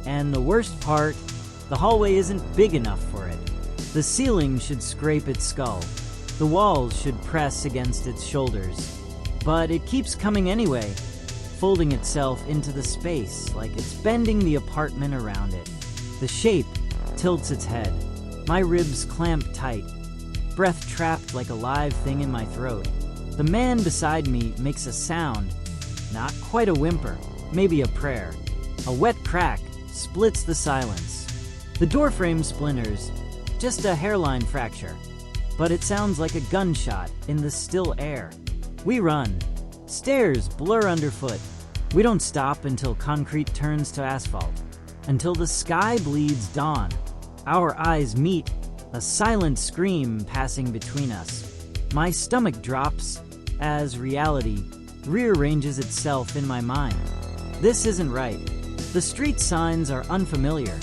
And the worst part, the hallway isn't big enough for it. The ceiling should scrape its skull. The walls should press against its shoulders. But it keeps coming anyway, folding itself into the space like it's bending the apartment around it. The shape tilts its head. My ribs clamp tight, breath trapped like a live thing in my throat. The man beside me makes a sound, not quite a whimper, maybe a prayer. A wet crack splits the silence. The doorframe splinters, just a hairline fracture. but it sounds like a gunshot in the still air. We run. Stairs blur underfoot. We don't stop until concrete turns to asphalt, until the sky bleeds dawn. Our eyes meet, a silent scream passing between us. My stomach drops as reality rearranges itself in my mind. This isn't right. The street signs are unfamiliar.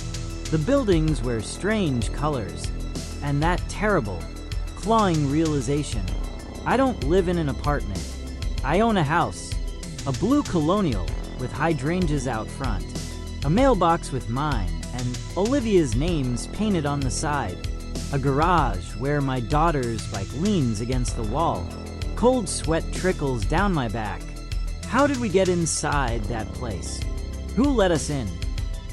The buildings wear strange colors. And that terrible, clawing realization. I don't live in an apartment. I own a house. A blue colonial with hydrangeas out front. A mailbox with mine and Olivia's names painted on the side. A garage where my daughter's bike leans against the wall. Cold sweat trickles down my back. How did we get inside that place? Who let us in?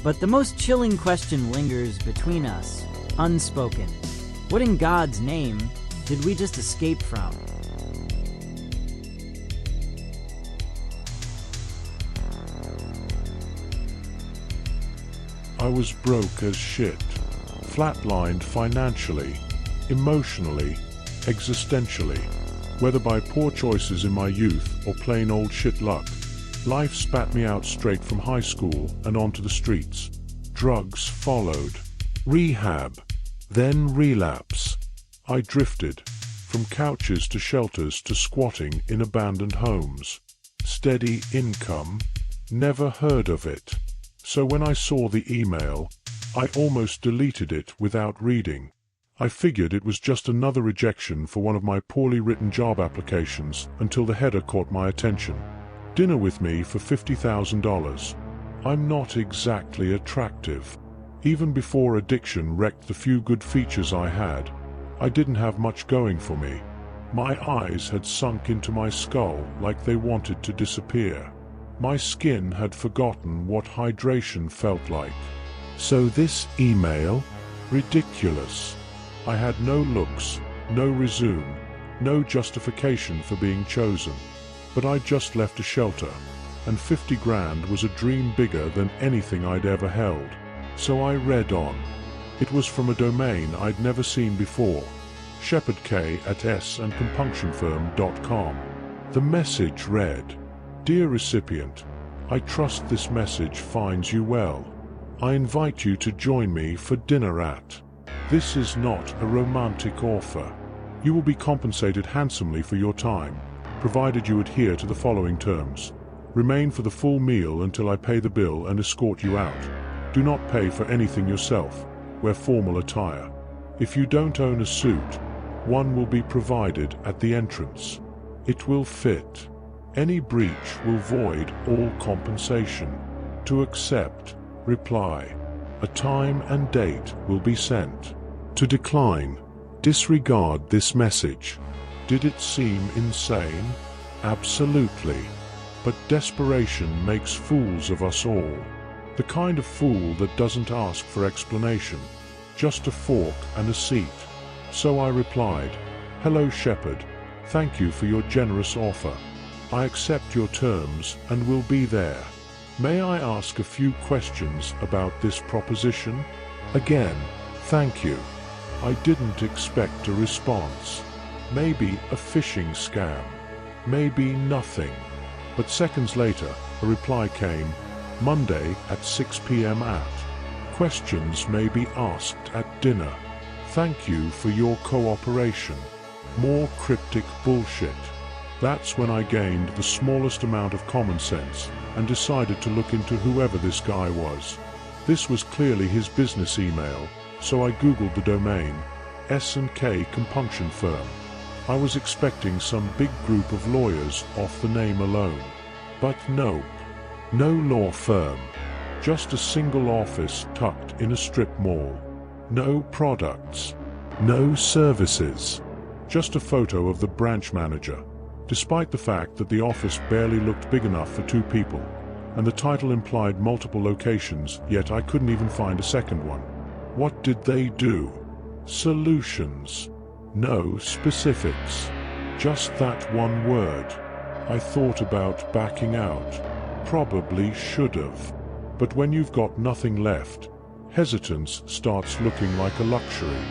But the most chilling question lingers between us, unspoken. What in God's name did we just escape from? I was broke as shit, flatlined financially, emotionally, existentially. Whether by poor choices in my youth or plain old shit luck, life spat me out straight from high school and onto the streets. Drugs followed. Rehab. Then relapse. I drifted, from couches to shelters to squatting in abandoned homes. Steady income. Never heard of it. So when I saw the email, I almost deleted it without reading. I figured it was just another rejection for one of my poorly written job applications until the header caught my attention. Dinner with me for $50,000. I'm not exactly attractive. Even before addiction wrecked the few good features I had, I didn't have much going for me. My eyes had sunk into my skull like they wanted to disappear. My skin had forgotten what hydration felt like. So this email? Ridiculous. I had no looks, no resume, no justification for being chosen. But I'd just left a shelter, and 50 grand was a dream bigger than anything I'd ever held. So I read on. It was from a domain I'd never seen before, shepardk@sandcompunctionfirm.com. The message read, "Dear recipient, I trust this message finds you well. I invite you to join me for dinner at. This is not a romantic offer. You will be compensated handsomely for your time, provided you adhere to the following terms. Remain for the full meal until I pay the bill and escort you out. Do not pay for anything yourself. Wear formal attire. If you don't own a suit, one will be provided at the entrance. It will fit. Any breach will void all compensation. To accept, reply. A time and date will be sent. To decline, disregard this message." Did it seem insane? Absolutely. But desperation makes fools of us all. The kind of fool that doesn't ask for explanation, just a fork and a seat. So I replied, "Hello Shepard, thank you for your generous offer. I accept your terms and will be there. May I ask a few questions about this proposition? Again, thank you." I didn't expect a response. Maybe a phishing scam. Maybe nothing. But seconds later, a reply came, "Monday at 6 p.m. at. Questions may be asked at dinner. Thank you for your cooperation." More cryptic bullshit. That's when I gained the smallest amount of common sense and decided to look into whoever this guy was. This was clearly his business email, so I googled the domain, S&K Compunction Firm. I was expecting some big group of lawyers off the name alone. But nope. No law firm. Just a single office tucked in a strip mall. No products. No services. Just a photo of the branch manager, despite the fact that the office barely looked big enough for 2 people, and the title implied multiple locations, yet I couldn't even find a second one. What did they do? Solutions. No specifics. Just that one word. I thought about backing out. Probably should've. But when you've got nothing left, hesitance starts looking like a luxury.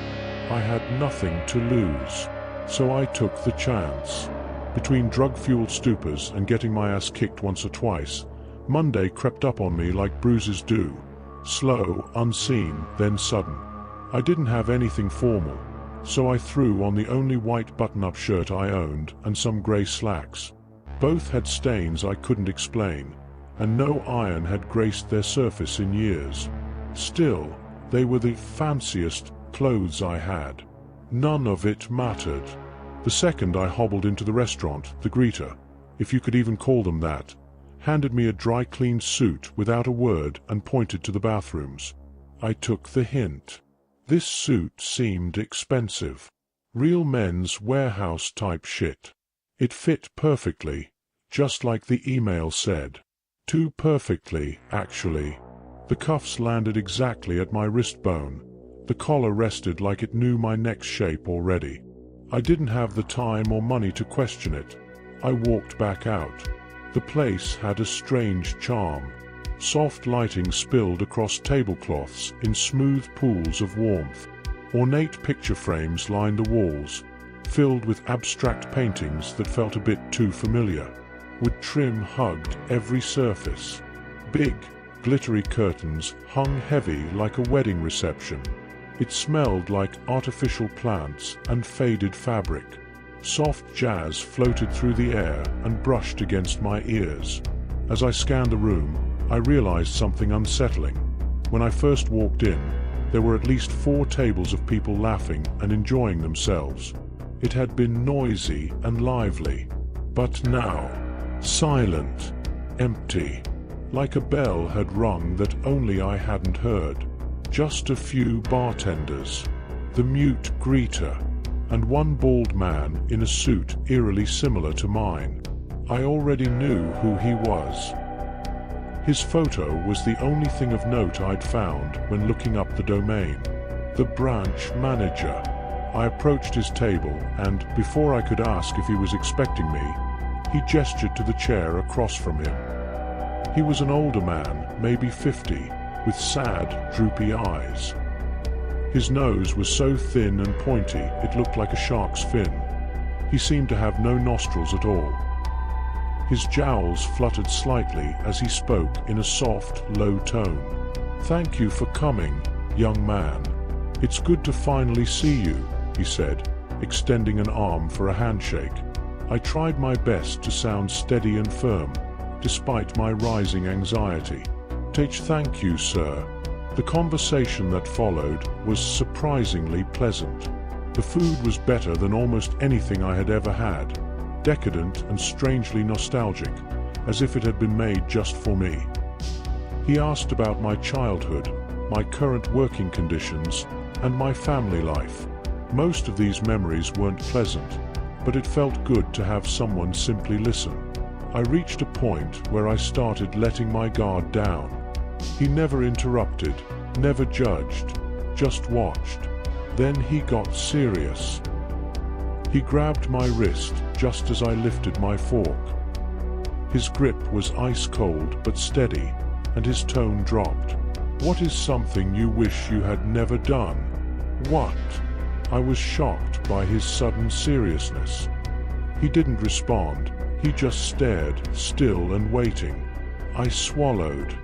I had nothing to lose. So I took the chance. Between drug-fueled stupors and getting my ass kicked once or twice, Monday crept up on me like bruises do. Slow, unseen, then sudden. I didn't have anything formal, so I threw on the only white button-up shirt I owned and some grey slacks. Both had stains I couldn't explain, and no iron had graced their surface in years. Still, they were the fanciest clothes I had. None of it mattered. The second I hobbled into the restaurant, the greeter, if you could even call them that, handed me a dry-cleaned suit without a word and pointed to the bathrooms. I took the hint. This suit seemed expensive. Real men's warehouse-type shit. It fit perfectly, just like the email said. Too perfectly, actually. The cuffs landed exactly at my wrist bone. The collar rested like it knew my neck's shape already. I didn't have the time or money to question it. I walked back out. The place had a strange charm. Soft lighting spilled across tablecloths in smooth pools of warmth. Ornate picture frames lined the walls, filled with abstract paintings that felt a bit too familiar. Wood trim hugged every surface. Big, glittery curtains hung heavy like a wedding reception. It smelled like artificial plants and faded fabric. Soft jazz floated through the air and brushed against my ears. As I scanned the room, I realized something unsettling. When I first walked in, there were at least 4 tables of people laughing and enjoying themselves. It had been noisy and lively. But now, silent, empty. Like a bell had rung that only I hadn't heard. Just a few bartenders, the mute greeter, and one bald man in a suit eerily similar to mine. I already knew who he was. His photo was the only thing of note I'd found when looking up the domain. The branch manager. I approached his table and, before I could ask if he was expecting me, he gestured to the chair across from him. He was an older man, maybe 50, with sad, droopy eyes. His nose was so thin and pointy it looked like a shark's fin. He seemed to have no nostrils at all. His jowls fluttered slightly as he spoke in a soft, low tone. "Thank you for coming, young man. It's good to finally see you," he said, extending an arm for a handshake. I tried my best to sound steady and firm, despite my rising anxiety. "Thank you, sir." The conversation that followed was surprisingly pleasant. The food was better than almost anything I had ever had, decadent and strangely nostalgic, as if it had been made just for me. He asked about my childhood, my current working conditions, and my family life. Most of these memories weren't pleasant, but it felt good to have someone simply listen. I reached a point where I started letting my guard down. He never interrupted, never judged, just watched. Then he got serious. He grabbed my wrist just as I lifted my fork. His grip was ice cold but steady, and his tone dropped. "What is something you wish you had never done?" "What?" I was shocked by his sudden seriousness. He didn't respond, he just stared, still and waiting. I swallowed.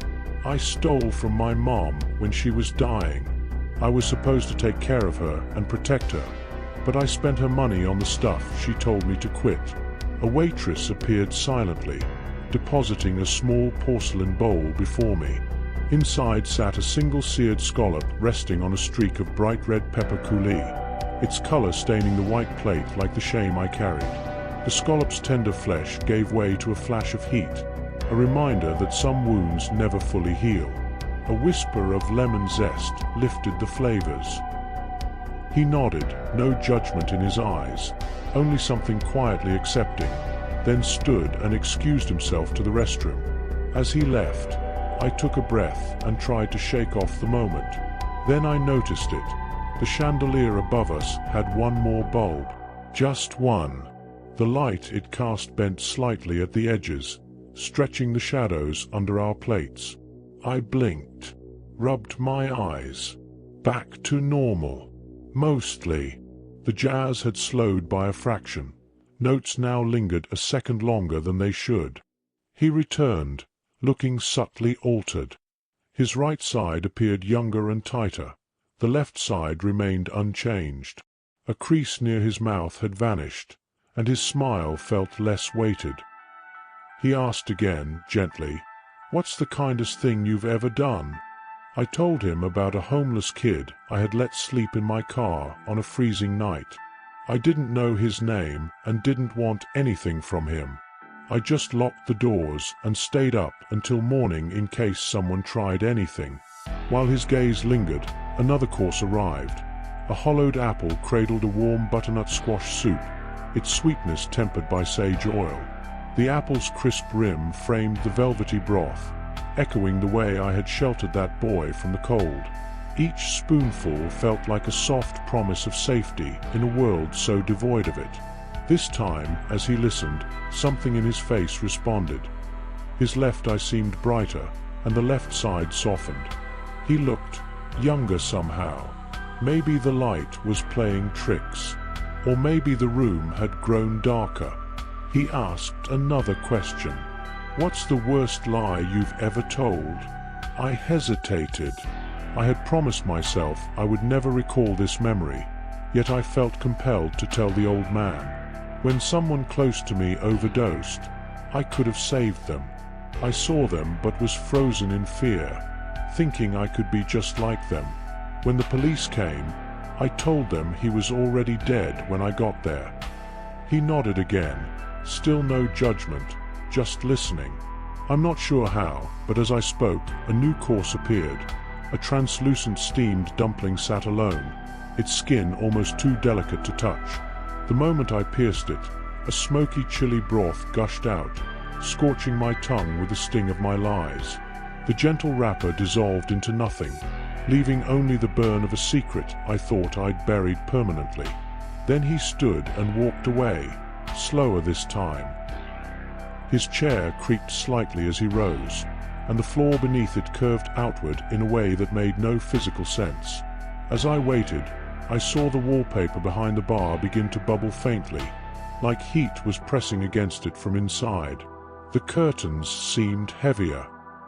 "I stole from my mom when she was dying. I was supposed to take care of her and protect her, but I spent her money on the stuff she told me to quit." A waitress appeared silently, depositing a small porcelain bowl before me. Inside sat a single seared scallop resting on a streak of bright red pepper coulis, its color staining the white plate like the shame I carried. The scallop's tender flesh gave way to a flash of heat, a reminder that some wounds never fully heal. A whisper of lemon zest lifted the flavors. He nodded, no judgment in his eyes, only something quietly accepting, then stood and excused himself to the restroom. As he left, I took a breath and tried to shake off the moment. Then I noticed it. The chandelier above us had one more bulb. Just one. The light it cast bent slightly at the edges, stretching the shadows under our plates. I blinked, rubbed my eyes. Back to normal. Mostly. The jazz had slowed by a fraction. Notes now lingered a second longer than they should. He returned, looking subtly altered. His right side appeared younger and tighter. The left side remained unchanged. A crease near his mouth had vanished, and his smile felt less weighted. He asked again, gently, "What's the kindest thing you've ever done?" I told him about a homeless kid I had let sleep in my car on a freezing night. I didn't know his name and didn't want anything from him. I just locked the doors and stayed up until morning in case someone tried anything. While his gaze lingered, another course arrived. A hollowed apple cradled a warm butternut squash soup, its sweetness tempered by sage oil. The apple's crisp rim framed the velvety broth, echoing the way I had sheltered that boy from the cold. Each spoonful felt like a soft promise of safety in a world so devoid of it. This time, as he listened, something in his face responded. His left eye seemed brighter, and the left side softened. He looked younger somehow. Maybe the light was playing tricks, or maybe the room had grown darker. He asked another question. "What's the worst lie you've ever told?" I hesitated. I had promised myself I would never recall this memory, yet I felt compelled to tell the old man. When someone close to me overdosed, I could have saved them. I saw them but was frozen in fear, thinking I could be just like them. When the police came, I told them he was already dead when I got there. He nodded again, still no judgment, just listening. I'm not sure how, but as I spoke, a new course appeared. A translucent steamed dumpling sat alone, its skin almost too delicate to touch. The moment I pierced it, a smoky chili broth gushed out, scorching my tongue with the sting of my lies. The gentle wrapper dissolved into nothing, leaving only the burn of a secret I thought I'd buried permanently. Then he stood and walked away, slower this time. His chair creaked slightly as he rose, and the floor beneath it curved outward in a way that made no physical sense. As I waited, I saw the wallpaper behind the bar begin to bubble faintly, like heat was pressing against it from inside. The curtains seemed heavier.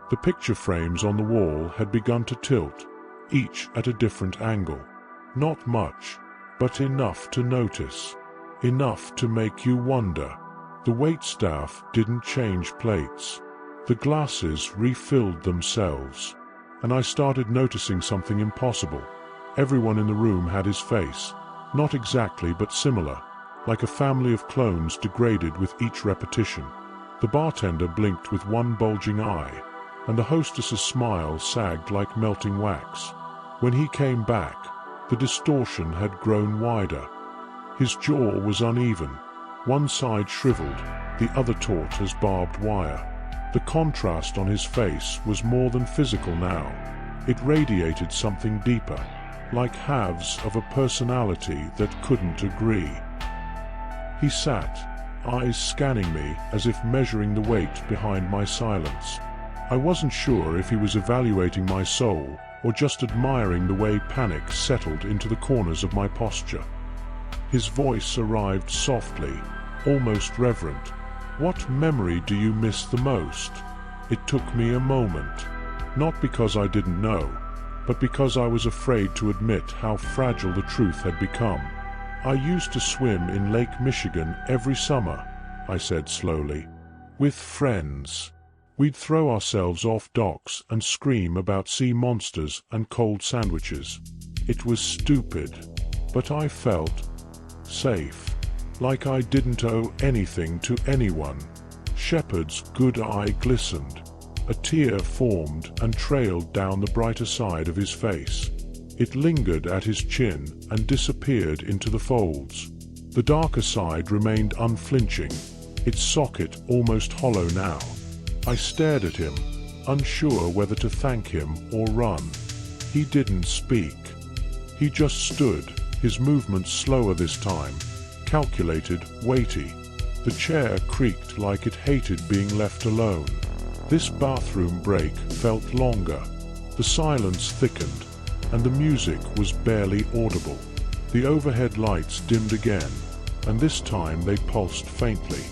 The picture frames on the wall had begun to tilt, each at a different angle. Not much, but enough to notice. Enough to make you wonder. The waitstaff didn't change plates. The glasses refilled themselves. And I started noticing something impossible. Everyone in the room had his face. Not exactly, but similar. Like a family of clones degraded with each repetition. The bartender blinked with one bulging eye, and the hostess's smile sagged like melting wax. When he came back, the distortion had grown wider. His jaw was uneven, one side shriveled, the other taut as barbed wire. The contrast on his face was more than physical now. It radiated something deeper, like halves of a personality that couldn't agree. He sat, eyes scanning me as if measuring the weight behind my silence. I wasn't sure if he was evaluating my soul or just admiring the way panic settled into the corners of my posture. His voice arrived softly, almost reverent. "What memory do you miss the most?" It took me a moment, not because I didn't know, but because I was afraid to admit how fragile the truth had become. "I used to swim in Lake Michigan every summer," I said slowly, "with friends. We'd throw ourselves off docks and scream about sea monsters and cold sandwiches. It was stupid, but I felt safe, like I didn't owe anything to anyone." Shepard's good eye glistened. A tear formed and trailed down the brighter side of his face. It lingered at his chin and disappeared into the folds. The darker side remained unflinching, its socket almost hollow now. I stared at him, unsure whether to thank him or run. He didn't speak. He just stood, his movements slower this time, calculated, weighty. The chair creaked like it hated being left alone. This bathroom break felt longer. The silence thickened, and the music was barely audible. The overhead lights dimmed again, and this time they pulsed faintly.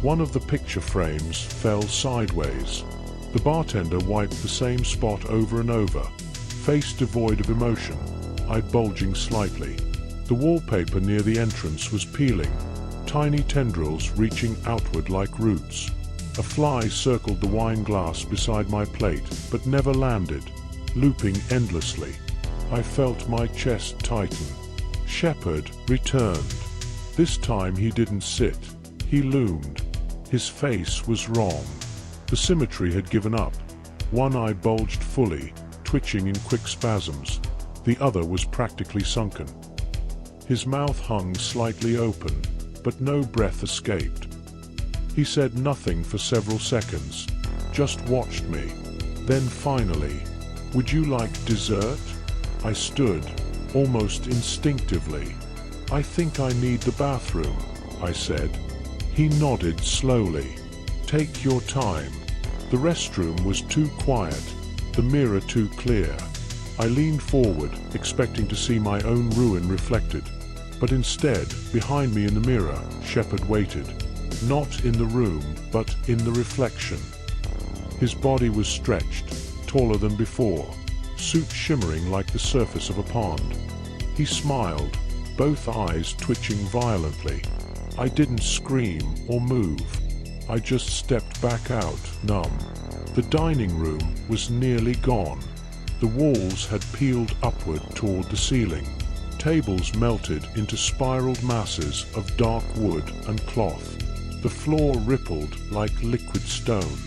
One of the picture frames fell sideways. The bartender wiped the same spot over and over, face devoid of emotion, eye bulging slightly. The wallpaper near the entrance was peeling, tiny tendrils reaching outward like roots. A fly circled the wine glass beside my plate, but never landed, looping endlessly. I felt my chest tighten. Shepard returned. This time he didn't sit. He loomed. His face was wrong. The symmetry had given up. One eye bulged fully, twitching in quick spasms. The other was practically sunken. His mouth hung slightly open, but no breath escaped. He said nothing for several seconds, just watched me. Then finally, "Would you like dessert?" I stood, almost instinctively. "I think I need the bathroom," I said. He nodded slowly. "Take your time." The restroom was too quiet, the mirror too clear. I leaned forward, expecting to see my own ruin reflected. But instead, behind me in the mirror, Shepard waited. Not in the room, but in the reflection. His body was stretched, taller than before, suit shimmering like the surface of a pond. He smiled, both eyes twitching violently. I didn't scream or move. I just stepped back out, numb. The dining room was nearly gone. The walls had peeled upward toward the ceiling. Tables melted into spiraled masses of dark wood and cloth. The floor rippled like liquid stone.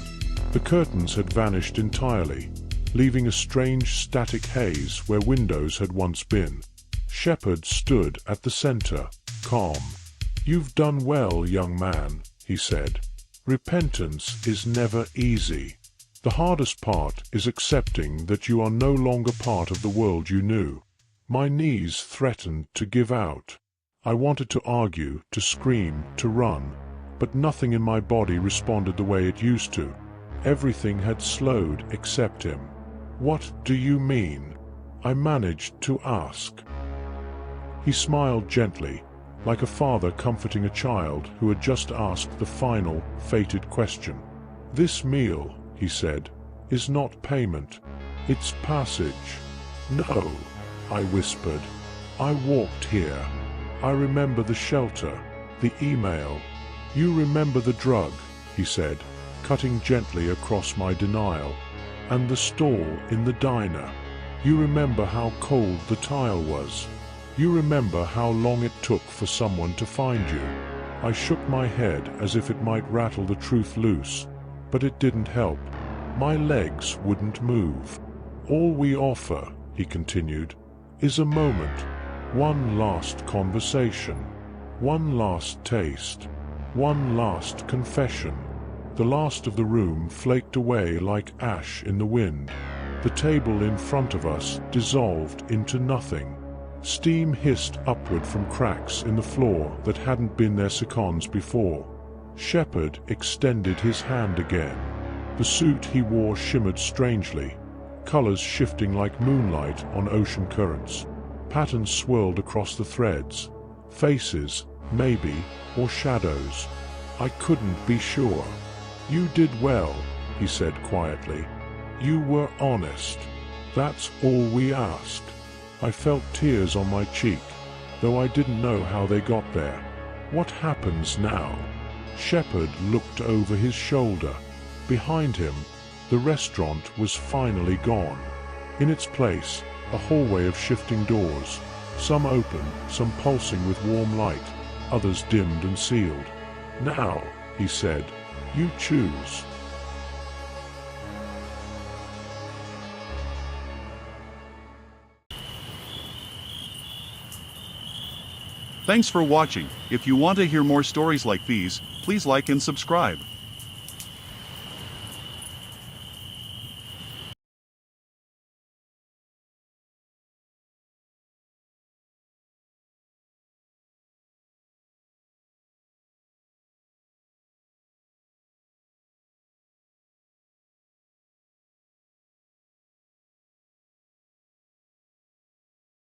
The curtains had vanished entirely, leaving a strange static haze where windows had once been. Shepard stood at the center, calm. "You've done well, young man," he said. "Repentance is never easy. The hardest part is accepting that you are no longer part of the world you knew." My knees threatened to give out. I wanted to argue, to scream, to run, but nothing in my body responded the way it used to. Everything had slowed except him. "What do you mean?" I managed to ask. He smiled gently, like a father comforting a child who had just asked the final, fated question. "This meal," he said, "is not payment. It's passage." "No," I whispered. "I walked here. I remember the shelter, the email." "You remember the drug," he said, cutting gently across my denial. "And the stall in the diner. You remember how cold the tile was. You remember how long it took for someone to find you." I shook my head as if it might rattle the truth loose, but it didn't help. My legs wouldn't move. "All we offer," he continued, "is a moment, one last conversation, one last taste, one last confession." The last of the room flaked away like ash in the wind. The table in front of us dissolved into nothing. Steam hissed upward from cracks in the floor that hadn't been there seconds before. Shepard extended his hand again. The suit he wore shimmered strangely, colors shifting like moonlight on ocean currents. Patterns swirled across the threads. Faces, maybe, or shadows. I couldn't be sure. "You did well," he said quietly. "You were honest. That's all we ask." I felt tears on my cheek, though I didn't know how they got there. "What happens now?" Shepard looked over his shoulder. Behind him, the restaurant was finally gone. In its place, a hallway of shifting doors, some open, some pulsing with warm light, others dimmed and sealed. "Now," he said, "you choose." Thanks for watching. If you want to hear more stories like these, please like and subscribe.